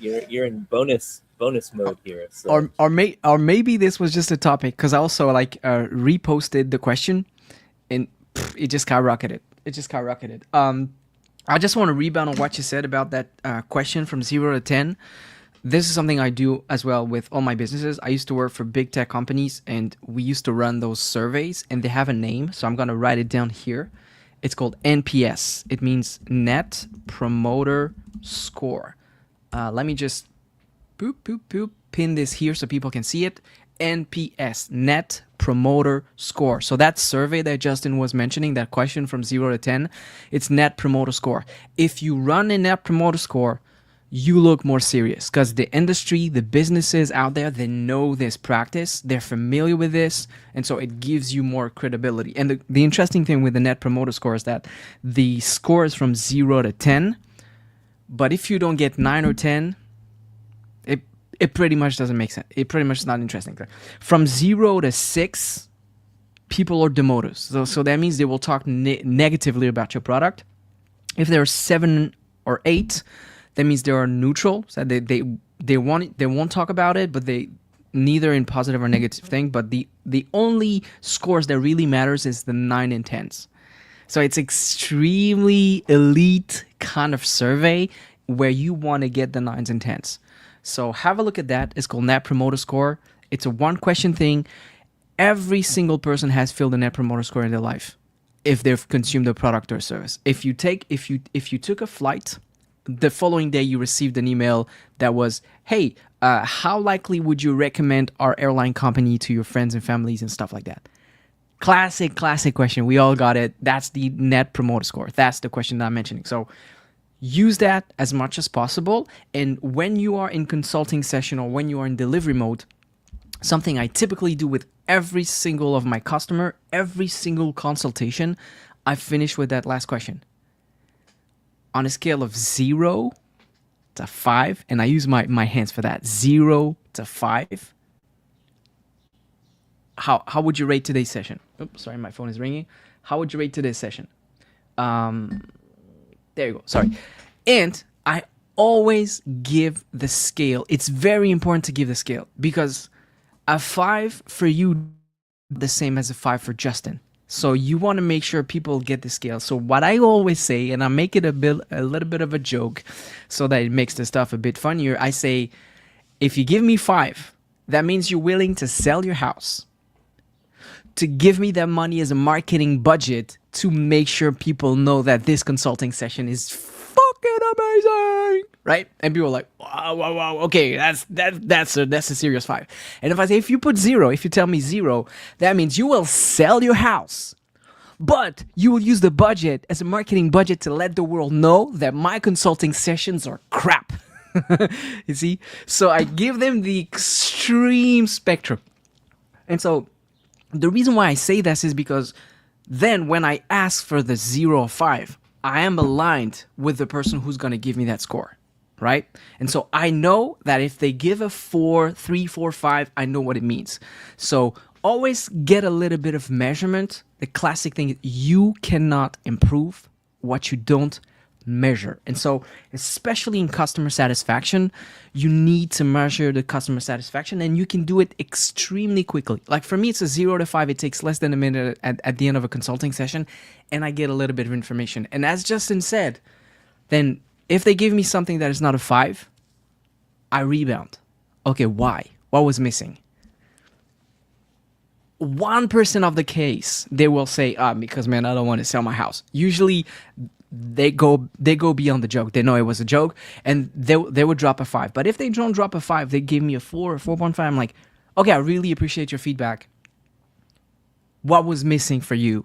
You're in bonus mode here. So. Or maybe this was just a topic, because I also reposted the question, and it just skyrocketed. I just want to rebound on what you said about that question from 0 to 10. This is something I do as well with all my businesses. I used to work for big tech companies, and we used to run those surveys, and they have a name. So I'm going to write it down here. It's called NPS. It means Net Promoter Score. Let me just pin this here so people can see it. NPS, Net Promoter Score. So that survey that Justin was mentioning, that question from 0 to 10, it's Net Promoter Score. If you run a Net Promoter Score, you look more serious, because the industry, the businesses out there, they know this practice, they're familiar with this, and so it gives you more credibility. And the interesting thing with the Net Promoter Score is that the score is from 0 to 10, but if you don't get 9 or 10, it pretty much doesn't make sense. It pretty much is not interesting. From 0 to 6, people are demoted. So that means they will talk negatively about your product. If they're 7 or 8, that means they are neutral. So they won't talk about it, but they neither in positive or negative thing. But the only scores that really matters is the 9 and 10s. So it's extremely elite kind of survey where you want to get the 9s and 10s. So have a look at that. It's called Net Promoter Score. It's a one question thing. Every single person has filled a Net Promoter Score in their life if they've consumed a product or service. If you took a flight, the following day you received an email that was, hey, how likely would you recommend our airline company to your friends and families and stuff like that? Classic question. We all got it. That's the Net Promoter Score. That's the question that I'm mentioning. So use that as much as possible. And when you are in consulting session or when you are in delivery mode, something I typically do with every single of my customer, every single consultation, I finish with that last question. On a scale of 0 to 5, and I use my hands for that, 0 to 5, how would you rate today's session? Oops, sorry, my phone is ringing. How would you rate today's session? There you go. Sorry. And I always give the scale. It's very important to give the scale because a 5 for you the same as a 5 for Justin. So you want to make sure people get the scale. So what I always say, and I make it a little bit of a joke so that it makes the stuff a bit funnier. I say, if you give me 5, that means you're willing to sell your house, to give me that money as a marketing budget to make sure people know that this consulting session is fucking amazing, right? And people are like, wow, okay, that's a serious 5. And if I say, if you put 0, if you tell me 0, that means you will sell your house, but you will use the budget as a marketing budget to let the world know that my consulting sessions are crap. You see? So I give them the extreme spectrum. And so the reason why I say this is because then when I ask for the 0 or 5, I am aligned with the person who's going to give me that score, right? And so I know that if they give a 4, 3, 4, 5, I know what it means. So always get a little bit of measurement. The classic thing is you cannot improve what you don't measure. And so especially in customer satisfaction, you need to measure the customer satisfaction, and you can do it extremely quickly. Like for me, it's a 0 to 5. It takes less than a minute at the end of a consulting session, and I get a little bit of information. And as Justin said, then if they give me something that is not a 5, I rebound. Okay, why? What was missing? 1% of the case, they will say, because man, I don't want to sell my house. Usually they go beyond the joke. They know it was a joke, and they would drop a 5. But if they don't drop a 5, they give me a 4 or 4.5. I'm like, okay, I really appreciate your feedback. What was missing for you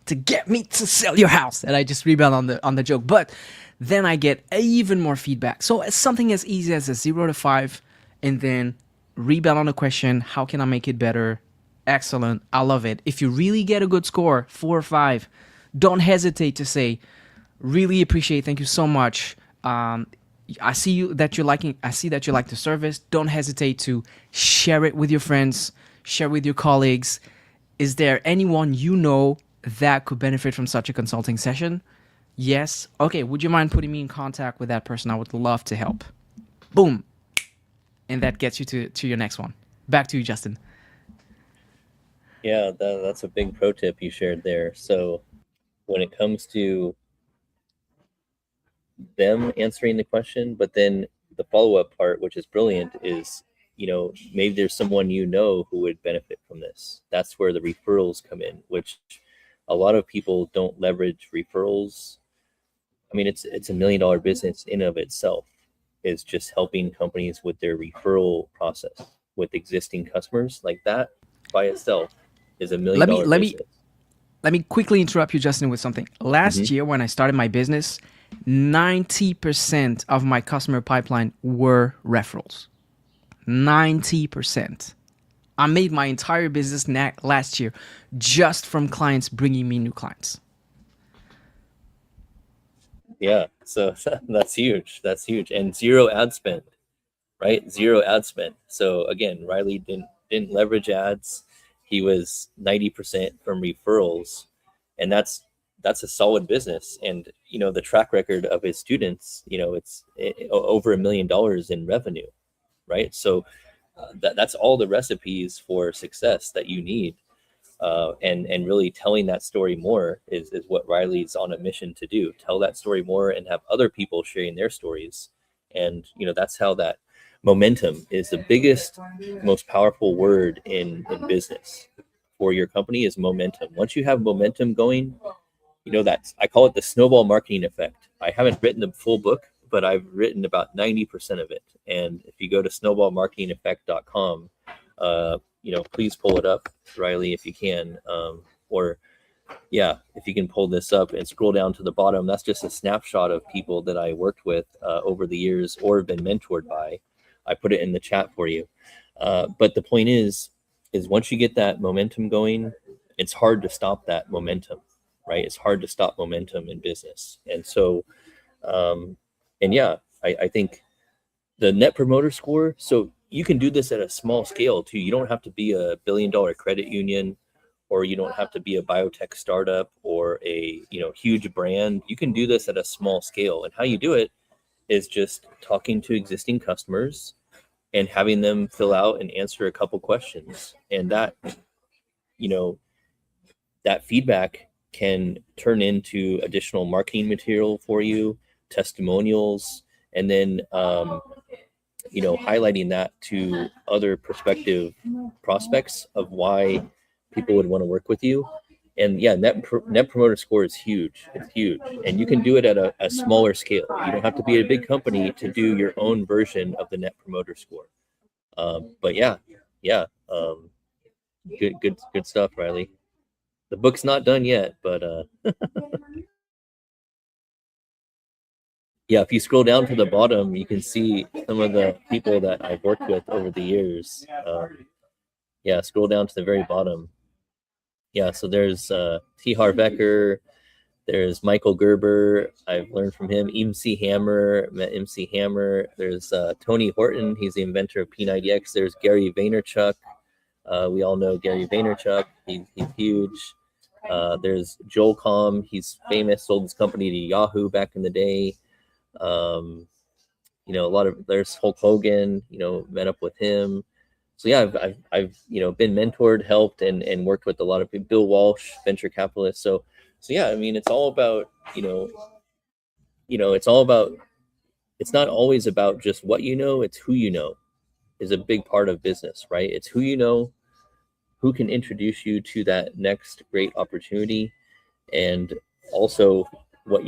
to get me to sell your house? And I just rebound on the joke. But then I get even more feedback. So it's something as easy as a 0 to 5, and then rebound on the question, how can I make it better? Excellent. I love it. If you really get a good score, 4 or 5, don't hesitate to say, really appreciate, thank you so much. I see that you like the service. Don't hesitate to share it with your friends, share with your colleagues. Is there anyone you know that could benefit from such a consulting session? Yes. Okay, would you mind putting me in contact with that person? I would love to help. Boom. And that gets you to your next one. Back to you, Justin. Yeah, that's a big pro tip you shared there. So when it comes to them answering the question, but then the follow-up part, which is brilliant, is, maybe there's someone who would benefit from this. That's where the referrals come in, which a lot of people don't leverage referrals. I mean, it's $1 million business in of itself, is just helping companies with their referral process with existing customers. Like that by itself is $1 million business. Let me quickly interrupt you, Justin, with something. Last year when I started my business, 90% of my customer pipeline were referrals. 90%. I made my entire business last year just from clients bringing me new clients. Yeah, so that's huge. That's huge, and zero ad spend, right? Zero ad spend. So again, Riley didn't leverage ads. He was 90% from referrals, and that's a solid business. And the track record of his students, it's over $1 million in revenue, right? So that's all the recipes for success that you need. And really telling that story more is what Riley's on a mission to do. Tell that story more and have other people sharing their stories. And that's how that momentum is the biggest, most powerful word in business for your company is momentum. Once you have momentum going, that's, I call it the snowball marketing effect. I haven't written the full book, but I've written about 90% of it. And if you go to snowballmarketingeffect.com, please pull it up, Riley, if you can. Or yeah, if you can pull this up and scroll down to the bottom, that's just a snapshot of people that I worked with over the years or been mentored by. I put it in the chat for you. But the point is once you get that momentum going, it's hard to stop that momentum, right? It's hard to stop momentum in business. And so, and yeah, I think the net promoter score, so you can do this at a small scale too. You don't have to be a $1 billion credit union, or you don't have to be a biotech startup or a huge brand. You can do this at a small scale. And how you do it is just talking to existing customers and having them fill out and answer a couple questions. And that, that feedback can turn into additional marketing material for you, testimonials, and then highlighting that to other prospective prospects of why people would want to work with you. And yeah, net promoter score is huge. It's huge, and you can do it at a smaller scale. You don't have to be a big company to do your own version of the net promoter score. But yeah, good stuff, Riley. The book's not done yet, but yeah, if you scroll down to the bottom, you can see some of the people that I've worked with over the years. Yeah, scroll down to the very bottom. Yeah, so there's T. Harbecker, there's Michael Gerber. I've learned from him. MC Hammer, met MC Hammer. There's Tony Horton. He's the inventor of P90X. There's Gary Vaynerchuk. We all know Gary Vaynerchuk. He's huge. There's Joel Comm. He's famous. Sold his company to Yahoo back in the day. There's Hulk Hogan. Met up with him. So yeah, I've been mentored, helped, and worked with a lot of people. Bill Walsh, venture capitalist. So yeah, I mean, it's all about it's not always about just what it's who is a big part of business, right? It's who who can introduce you to that next great opportunity, and also what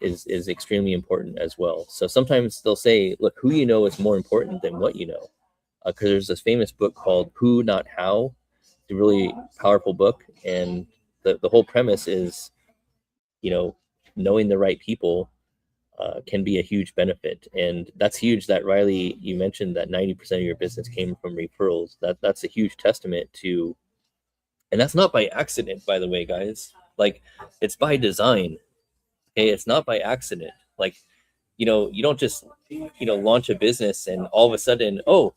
is extremely important as well. So sometimes they'll say, look, who is more important than what because there's this famous book called Who Not How. It's a really powerful book, and the whole premise is knowing the right people can be a huge benefit. And that's huge that Riley, you mentioned that 90% of your business came from referrals. That's a huge testament to, and that's not by accident, by the way, guys. Like, it's by design. Okay, it's not by accident. Like, you don't just launch a business and all of a sudden, oh,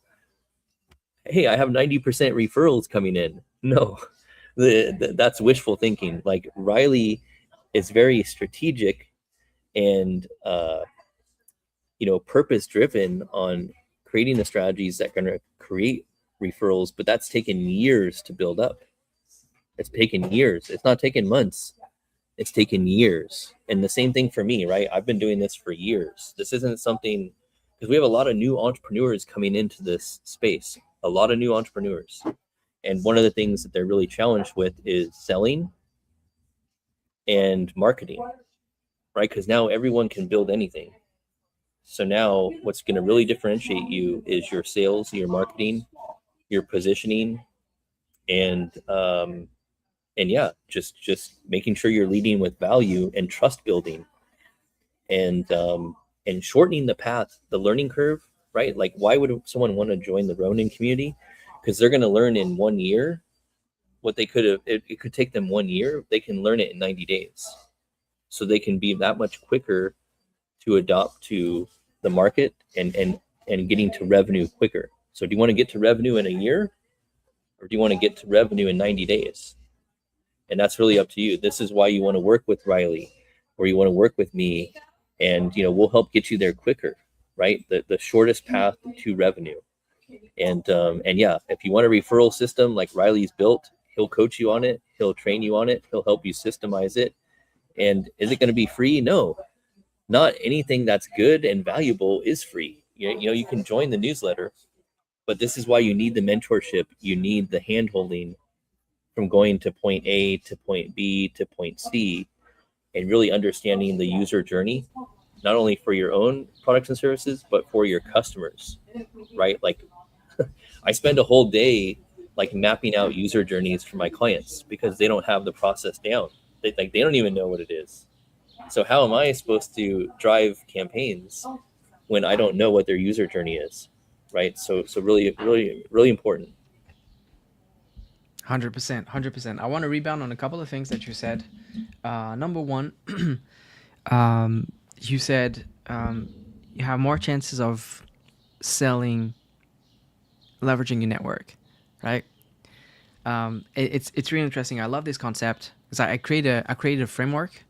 hey, I have 90% referrals coming in. No, that's wishful thinking. Like, Riley is very strategic and purpose driven on creating the strategies that are going to create referrals, but that's taken years to build up. It's taken years. It's not taken months. It's taken years. And the same thing for me, right? I've been doing this for years. This isn't something, because we have a lot of new entrepreneurs coming into this space, a lot of new entrepreneurs. And one of the things that they're really challenged with is selling and marketing, right? Because now everyone can build anything. So now what's going to really differentiate you is your sales, your marketing, your positioning, and yeah, just making sure you're leading with value and trust building. and shortening the path, the learning curve, right? Like, why would someone want to join the Ronin community? Because they're going to learn in 1 year what they could have. It could take them 1 year. They can learn it in 90 days, so they can be that much quicker to adopt to the market and getting to revenue quicker. So, do you want to get to revenue in a year, or do you want to get to revenue in 90 days? And that's really up to you. This is why you want to work with Riley, or you want to work with me, and we'll help get you there quicker, right? The shortest path to revenue. And yeah, if you want a referral system like Riley's built, he'll coach you on it, he'll train you on it, he'll help you systemize it. And is it going to be free? No, not anything that's good and valuable is free. You can join the newsletter, but this is why you need the mentorship. You need the hand holding from going to point A to point B to point C, and really understanding the user journey, not only for your own products and services, but for your customers, right? Like, I spend a whole day like mapping out user journeys for my clients because they don't have the process down. They don't even know what it is. So how am I supposed to drive campaigns when I don't know what their user journey is, right? So really, really, really important. 100%. I want to rebound on a couple of things that you said. Number one, you said you have more chances of selling, leveraging your network, right? It's really interesting. I love this concept because I created a framework.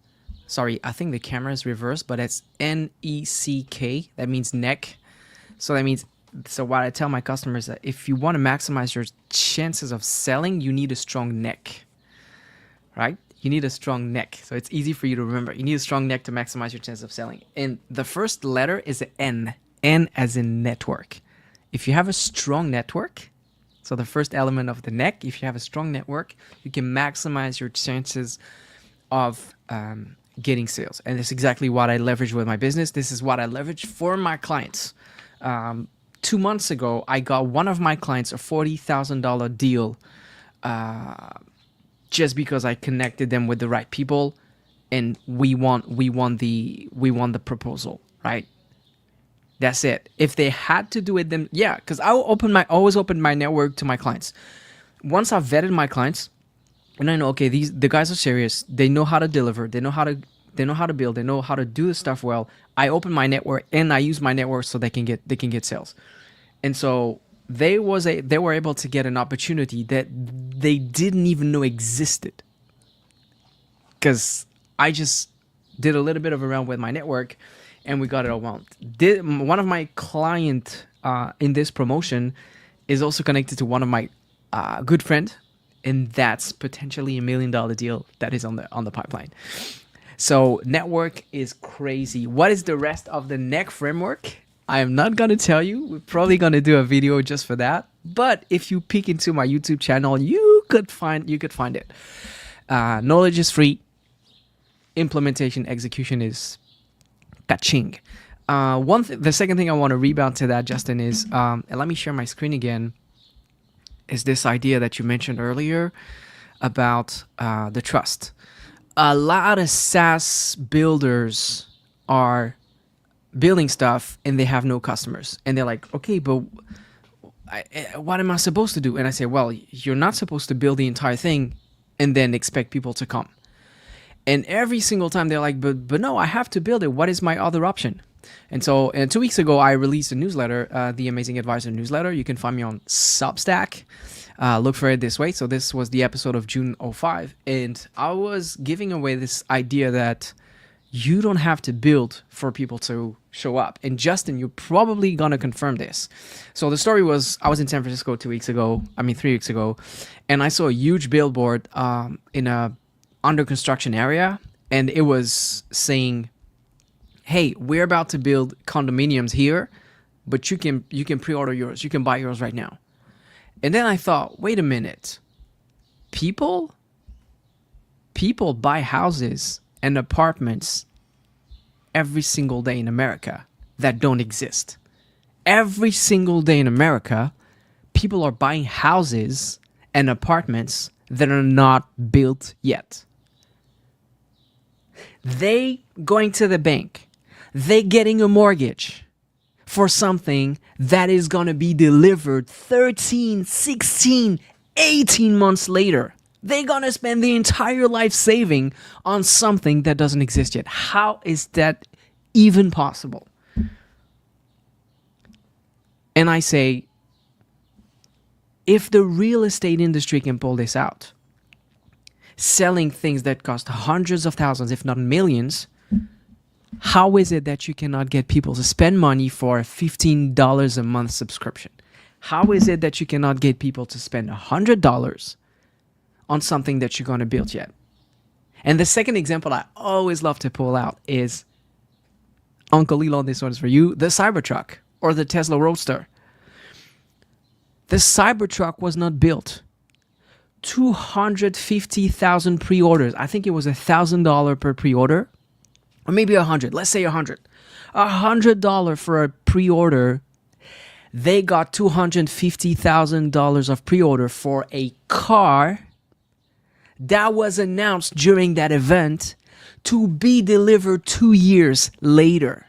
Sorry, I think the camera is reversed, but it's NECK. That means neck. So what I tell my customers that if you want to maximize your chances of selling, you need a strong neck, right? You need a strong neck. So it's easy for you to remember. You need a strong neck to maximize your chance of selling. And the first letter is an N as in network. If you have a strong network, so the first element of the neck, if you have a strong network, you can maximize your chances of getting sales. And that's exactly what I leverage with my business. This is what I leverage for my clients. 2 months ago, I got one of my clients a $40,000 deal just because I connected them with the right people, and we won the proposal, right? That's it. If they had to do it, then yeah, because I always open my network to my clients. Once I've vetted my clients, and I know, okay, the guys are serious. They know how to deliver. They know how to build. They know how to do the stuff well. I open my network and I use my network so they can get sales. And so they were able to get an opportunity that they didn't even know existed, because I just did a little bit of a round with my network and we got it all wound. One of my client in this promotion is also connected to one of my good friend, and that's potentially $1 million deal that is on the pipeline. So network is crazy. What is the rest of the neck framework? I am not going to tell you. We're probably going to do a video just for that. But if you peek into my YouTube channel, you could find it. Knowledge is free. Implementation, execution is ka-ching. The second thing I want to rebound to that, Justin, is, and let me share my screen again, is this idea that you mentioned earlier about the trust. A lot of SaaS builders are building stuff and they have no customers, and they're like, okay, but what am I supposed to do? And I say, well, you're not supposed to build the entire thing and then expect people to come. And every single time they're like, but no, I have to build it. What is my other option? And so 2 weeks ago, I released a newsletter, the Amazing Advisor newsletter. You can find me on Substack. Look for it this way. So this was the episode of June 05. And I was giving away this idea that you don't have to build for people to show up. And Justin, you're probably going to confirm this. So the story was, I was in San Francisco 3 weeks ago, and I saw a huge billboard in a under construction area. And it was saying, hey, we're about to build condominiums here, but you can pre-order yours. You can buy yours right now. And then I thought, wait a minute. People buy houses and apartments every single day in America that don't exist. Every single day in America, people are buying houses and apartments that are not built yet. They going to the bank. They getting a mortgage for something that is going to be delivered 13, 16, 18 months later. They're going to spend the entire life saving on something that doesn't exist yet. How is that even possible? And I say, if the real estate industry can pull this out, selling things that cost hundreds of thousands, if not millions, how is it that you cannot get people to spend money for a $15 a month subscription? How is it that you cannot get people to spend $100 on something that you're going to build yet? And the second example I always love to pull out is, Uncle Elon, this one is for you, the Cybertruck or the Tesla Roadster. The Cybertruck was not built. 250,000 pre-orders. I think it was $1,000 per pre-order. Or maybe 100. Let's say 100. $100 for a pre-order. They got $250,000 of pre-order for a car that was announced during that event to be delivered 2 years later.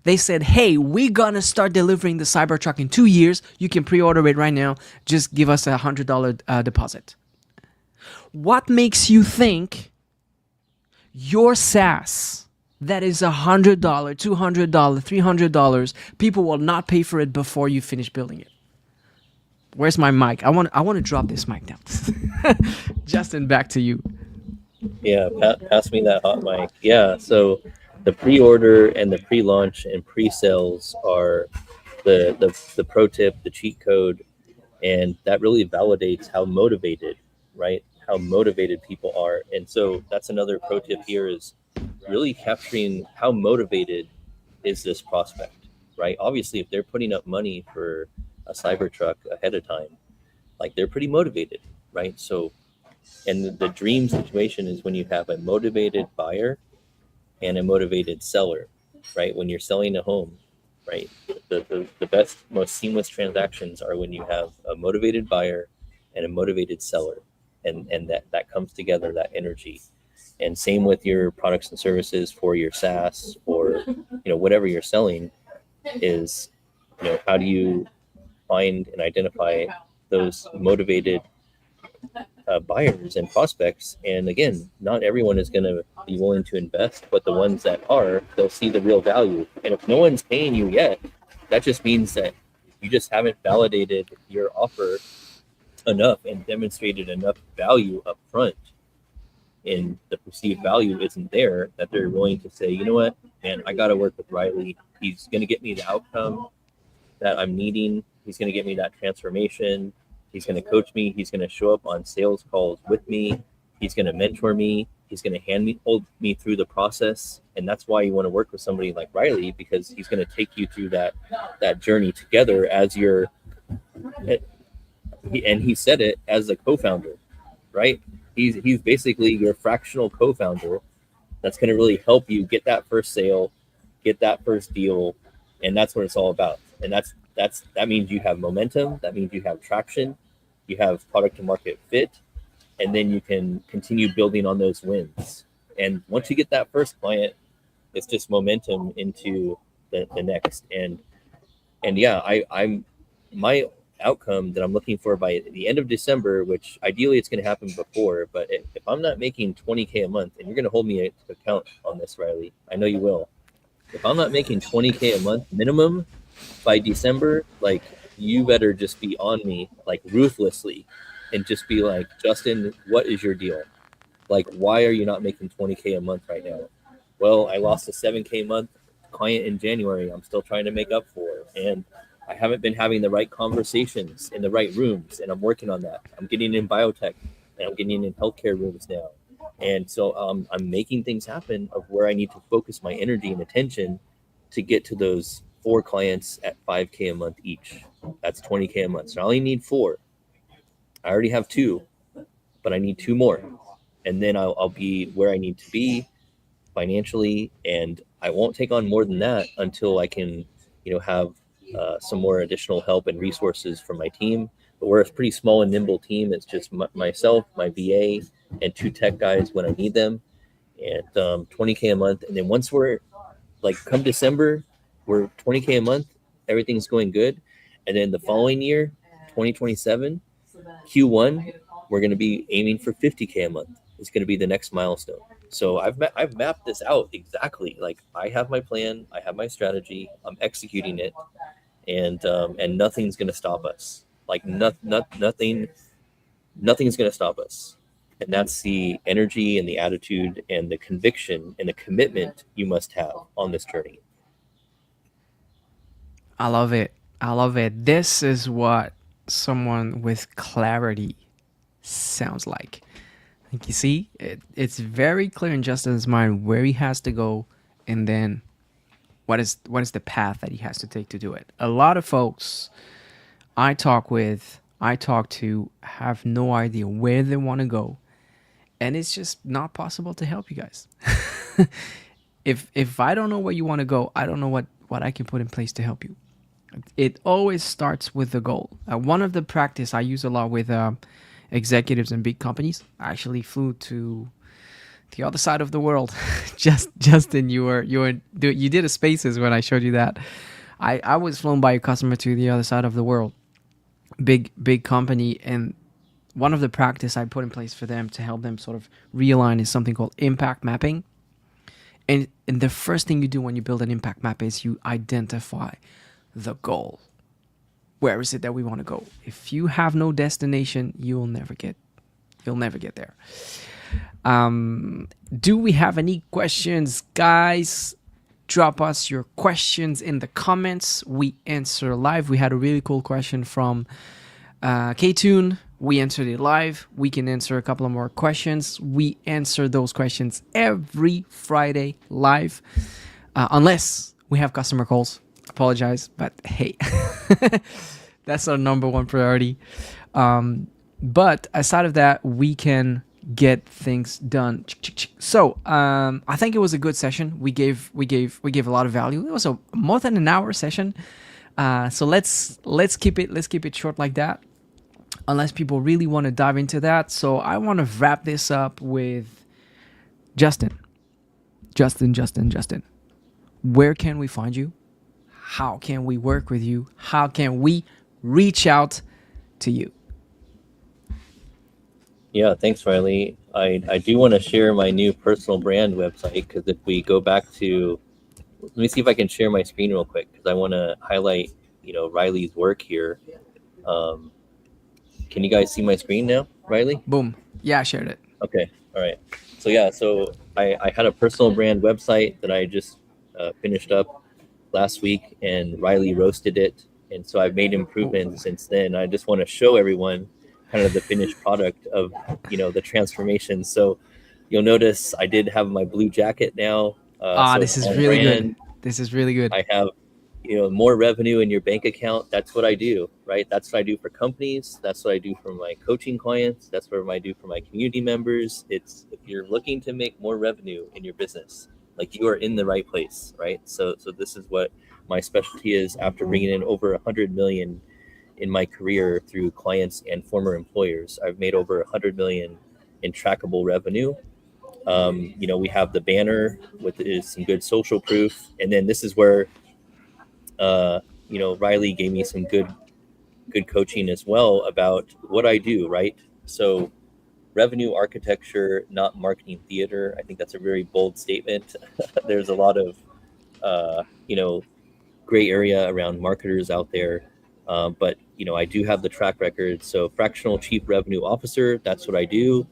They said, hey, we're gonna start delivering the Cybertruck in 2 years. You can pre-order it right now. Just give us a $100 deposit. What makes you think your SaaS that is $100, $200, $300, people will not pay for it before you finish building it? Where's my mic? I want to drop this mic down. Justin, back to you. Yeah, pass me that hot mic. Yeah, so the pre-order and the pre-launch and pre-sales are the pro tip, the cheat code, and that really validates how motivated, right? How motivated people are. And so that's another pro tip here, is really capturing how motivated is this prospect, right? Obviously, if they're putting up money for a Cybertruck ahead of time, like, they're pretty motivated, right? So, and the dream situation is when you have a motivated buyer and a motivated seller, right? When you're selling a home, right? The best, most seamless transactions are when you have a motivated buyer and a motivated seller, and that comes together, that energy. And same with your products and services for your SaaS, or whatever you're selling, is how do you find and identify those motivated buyers and prospects? And again, not everyone is going to be willing to invest, but the ones that are, they'll see the real value. And if no one's paying you yet, that just means that you just haven't validated your offer enough and demonstrated enough value up front, and the perceived value isn't there, that they're willing to say, you know what, man, I got to work with Riley. He's going to get me the outcome that I'm needing. He's going to get me that transformation. He's going to coach me. He's going to show up on sales calls with me. He's going to mentor me. He's going to hold me through the process. And that's why you want to work with somebody like Riley, because he's going to take you through that journey together as your, and he said it, as a co-founder, right? He's basically your fractional co-founder that's going to really help you get that first sale, get that first deal. And that's what it's all about. And that means you have momentum. That means you have traction. You have product to market fit. And then you can continue building on those wins. And once you get that first client, it's just momentum into the next. And yeah, I'm my outcome that I'm looking for by the end of December, which ideally it's going to happen before, but if I'm not making $20K a month, and you're going to hold me to account on this, Riley, I know you will. If I'm not making $20K a month minimum by December, like, you better just be on me, like, ruthlessly, and just be like, Justin, what is your deal? Like, why are you not making $20K a month right now? Well, I lost a $7K a month client in January. I'm still trying to make up for, and I haven't been having the right conversations in the right rooms, and I'm working on that. I'm getting in biotech, and I'm getting in healthcare rooms now. And so I'm making things happen of where I need to focus my energy and attention to get to those 4 clients at $5K a month each. That's $20K a month. So I only need 4. I already have 2, but I need 2 more. And then I'll be where I need to be financially, and I won't take on more than that until I can, have some more additional help and resources from my team. But we're a pretty small and nimble team. It's just myself, my VA, and 2 tech guys when I need them, and $20K a month. And then once we're like come December, we're 20K a month, everything's going good. And then the following year, 2027, Q1, we're going to be aiming for 50K a month. It's going to be the next milestone. So I've mapped this out exactly. Like I have my plan, I have my strategy, I'm executing it, and nothing's going to stop us. Like nothing's going to stop us. And that's the energy and the attitude and the conviction and the commitment you must have on this journey. I love it. I love it. This is what someone with clarity sounds like. Like you see, it's very clear in Justin's mind where he has to go, and then what is the path that he has to take to do it. A lot of folks I talk to have no idea where they want to go, and it's just not possible to help you guys. If I don't know where you want to go, I don't know what I can put in place to help you. It always starts with the goal. One of the practice I use a lot with executives in big companies. I actually flew to the other side of the world. Justin, you did a Spaces when I showed you that. I was flown by a customer to the other side of the world, big company, and one of the practice I put in place for them to help them sort of realign is something called impact mapping. And the first thing you do when you build an impact map is you identify the goal. Where is it that we want to go? If you have no destination, you'll never get there. Do we have any questions, guys? Drop us your questions in the comments. We answer live. We had a really cool question from K-Tune. We answered it live. We can answer a couple of more questions. We answer those questions every Friday live, unless we have customer calls. Apologize, but hey, that's our number one priority. But aside of that, we can get things done. So I think it was a good session. We gave a lot of value. It was a more than an hour session. So let's keep it short like that, unless people really want to dive into that. So I want to wrap this up with Justin. Where can we find you? How can we work with you? How can we reach out to you? Yeah, thanks, Riley. I do want to share my new personal brand website, because if we go back to, let me see if I can share my screen real quick, because I want to highlight, Riley's work here. Can you guys see my screen now, Riley? Boom. Yeah, I shared it. Okay. All right. So I had a personal brand website that I just finished up last week, and Riley roasted it. And so I've made improvements since then. I just want to show everyone kind of the finished product of, the transformation. So you'll notice I did have my blue jacket now. So this is really good. This is really good. I have, more revenue in your bank account. That's what I do, right? That's what I do for companies. That's what I do for my coaching clients. That's what I do for my community members. It's, if you're looking to make more revenue in your business, like, you are in the right place, right? So this is what my specialty is. After bringing in over 100 million in my career through clients and former employers, I've made over 100 million in trackable revenue. We have the banner with some good social proof, and then this is where, Riley gave me some good coaching as well about what I do, right? So revenue architecture, not marketing theater. I think that's a very bold statement. There's a lot of, gray area around marketers out there. But I do have the track record. So fractional chief revenue officer, that's what I do.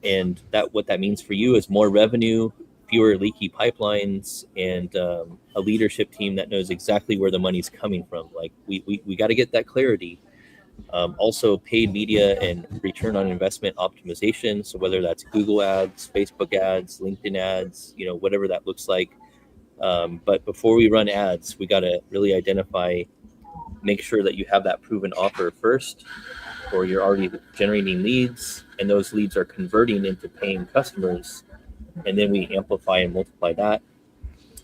And what that means for you is more revenue, fewer leaky pipelines, and a leadership team that knows exactly where the money's coming from. Like, we got to get that clarity. Also paid media and return on investment optimization. So whether that's Google ads, Facebook ads, LinkedIn ads, whatever that looks like. But before we run ads, we got to really identify, make sure that you have that proven offer first, or you're already generating leads, and those leads are converting into paying customers. And then we amplify and multiply that,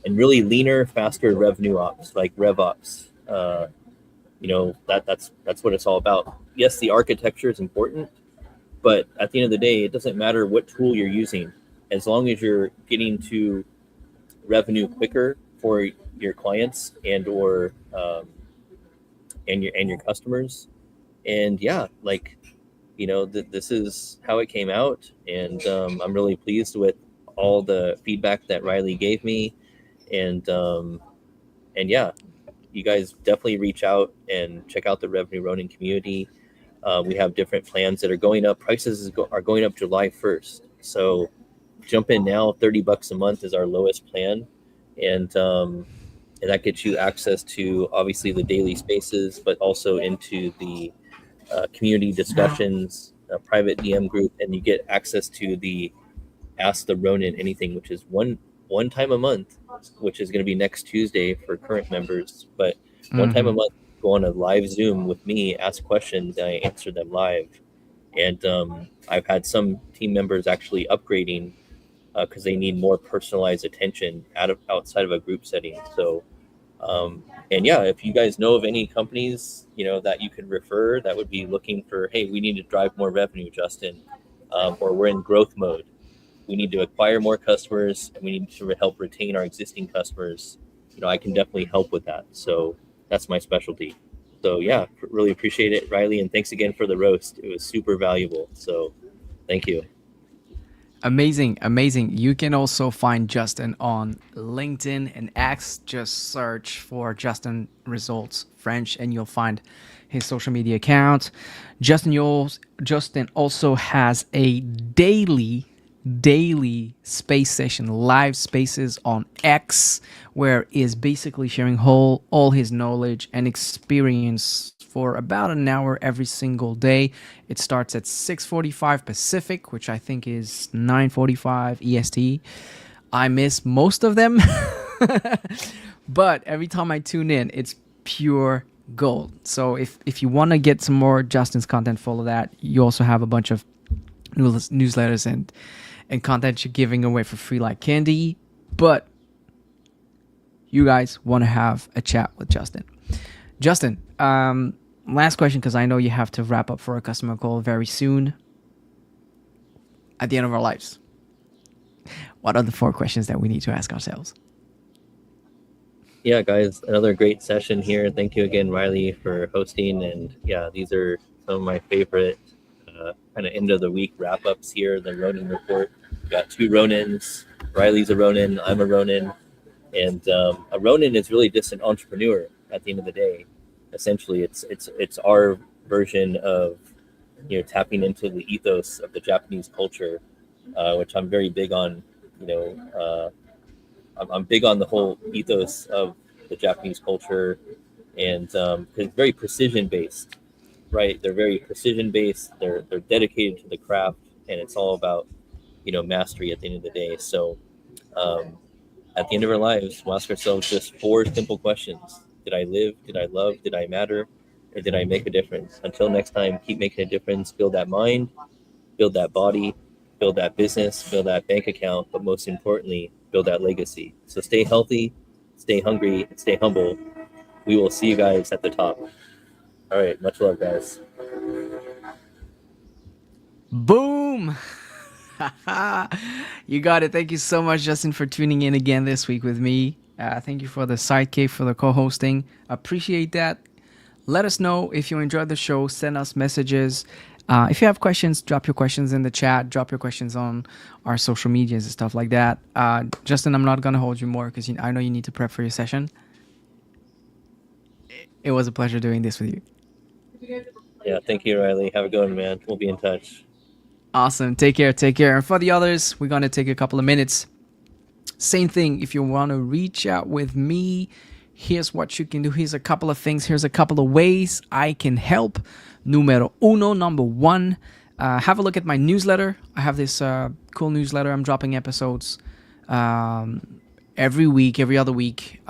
and really leaner, faster revenue ops, like rev ops. That's what it's all about. Yes, the architecture is important, but at the end of the day, it doesn't matter what tool you're using, as long as you're getting to revenue quicker, for your clients and your customers. And yeah, like, this is how it came out, and I'm really pleased with all the feedback that Riley gave me, and yeah, you guys definitely reach out and check out the Revenue Ronin community. We have different plans that are going up. Prices are going up July 1st, so jump in now. $30 a month is our lowest plan, and that gets you access to obviously the daily spaces, but also into the community discussions, a private DM group, and you get access to the Ask the Ronin Anything, which is one time a month, which is going to be next Tuesday for current members. But one time a month, go on a live Zoom with me, ask questions, and I answer them live. And I've had some team members actually upgrading because they need more personalized attention outside of a group setting. So and yeah, if you guys know of any companies, that you could refer that would be looking for, hey, we need to drive more revenue, Justin, or we're in growth mode. We need to acquire more customers, and we need to help retain our existing customers. I can definitely help with that. So that's my specialty. So yeah, really appreciate it, Riley, and thanks again for the roast. It was super valuable. So thank you. Amazing. You can also find Justin on LinkedIn and X. Just search for Justin Results French and you'll find his social media account. Justin also has a daily space session, live spaces on X, where is basically sharing all his knowledge and experience for about an hour every single day. It starts at 6:45 Pacific, which I think is 9:45 EST. I miss most of them, but every time I tune in, it's pure gold. So if you want to get some more Justin's content, follow that. You also have a bunch of newsletters and content you're giving away for free like candy. But you guys want to have a chat with Justin. Justin, last question, because I know you have to wrap up for a customer call very soon. At the end of our lives, what are the 4 questions that we need to ask ourselves? Yeah, guys, another great session here. Thank you again, Riley, for hosting. And yeah, these are some of my favorite kind of end of the week wrap ups here. The Ronin report. We got 2 Ronins. Riley's a Ronin. I'm a Ronin. And a Ronin is really just an entrepreneur at the end of the day. Essentially, it's our version of tapping into the ethos of the Japanese culture, which I'm very big on. I'm big on the whole ethos of the Japanese culture, and it's very precision based, right? They're very precision based. They're dedicated to the craft, and it's all about mastery at the end of the day. So at the end of our lives, we'll ask ourselves just 4 simple questions. Did I live? Did I love? Did I matter? Or did I make a difference? Until next time, keep making a difference. Build that mind, build that body, build that business, build that bank account, but most importantly, build that legacy. So stay healthy, stay hungry, and stay humble. We will see you guys at the top. All right. Much love, guys. Boom. You got it. Thank you so much, Justin, for tuning in again this week with me. Thank you for the sidekick, for the co-hosting. Appreciate that. Let us know if you enjoyed the show. Send us messages. If you have questions, drop your questions in the chat. Drop your questions on our social medias and stuff like that. Justin, I'm not going to hold you more because I know you need to prep for your session. It was a pleasure doing this with you. Yeah, thank you, Riley. Have a good one, man. We'll be in touch. Awesome. Take care. And for the others, we're going to take a couple of minutes. Same thing. If you want to reach out with me, here's what you can do. Here's a couple of things. Here's a couple of ways I can help. Number 1, have a look at my newsletter. I have this cool newsletter. I'm dropping episodes every week, every other week.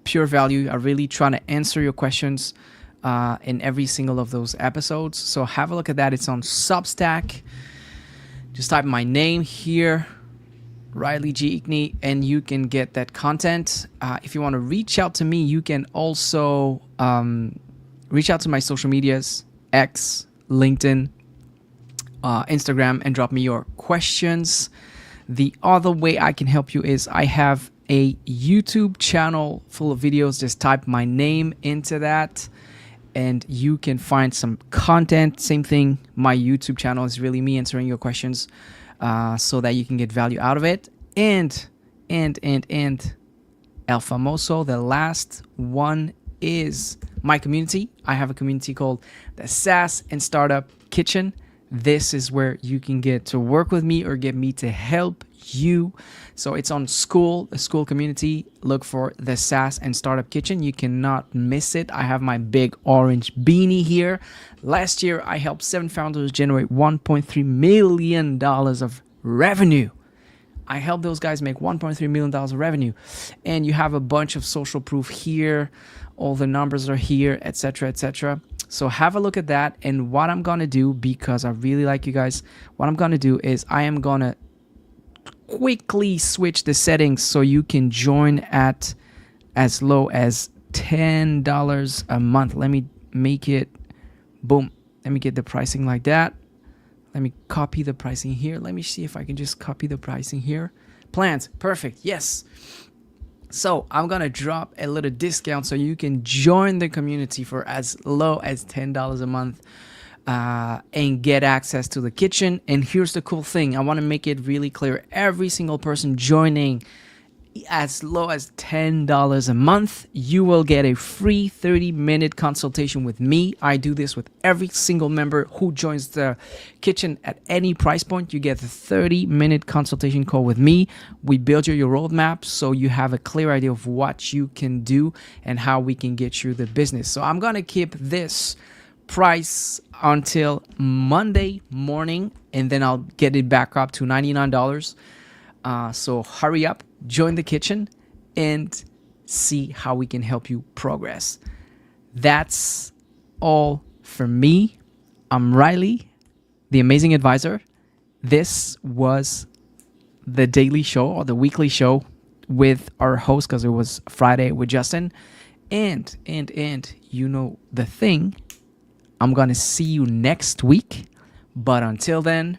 Pure value. I'm really trying to answer your questions in every single of those episodes. So have a look at that. It's on Substack. Just type my name here, Riley G. Ickney, and you can get that content. If you want to reach out to me, you can also reach out to my social medias, X, LinkedIn, Instagram, and drop me your questions. The other way I can help you is I have a YouTube channel full of videos. Just type my name into that and you can find some content. Same thing, my YouTube channel is really me answering your questions so that you can get value out of it. And El Famoso, the last one is my community. I have a community called the SaaS and Startup Kitchen. This is where you can get to work with me or get me to help you. So it's on the school community. Look for the SaaS and Startup Kitchen. You cannot miss it. I have my big orange beanie here. Last year, I helped 7 founders generate $1.3 million of revenue. I helped those guys make $1.3 million of revenue. And you have a bunch of social proof here. All the numbers are here, etc., etc. So have a look at that. And what I'm going to do, because I really like you guys, what I'm going to do is I am going to quickly switch the settings so you can join at as low as $10 a month. Let me make it, boom. Let me get the pricing like that. Let me copy the pricing here. Let me see if I can just copy the pricing here. Plans, perfect, yes. So I'm gonna drop a little discount so you can join the community for as low as $10 a month and get access to the kitchen. And here's the cool thing. I wanna make it really clear. Every single person joining as low as $10 a month, you will get a free 30-minute consultation with me. I do this with every single member who joins the kitchen at any price point. You get a 30-minute consultation call with me. We build your roadmap so you have a clear idea of what you can do and how we can get you the business. So I'm going to keep this price until Monday morning, and then I'll get it back up to $99. So hurry up, join the kitchen, and see how we can help you progress. That's all for me. I'm Riley, the amazing advisor. This was the daily show or the weekly show with our host, because it was Friday with Justin. And you know the thing, I'm going to see you next week. But until then,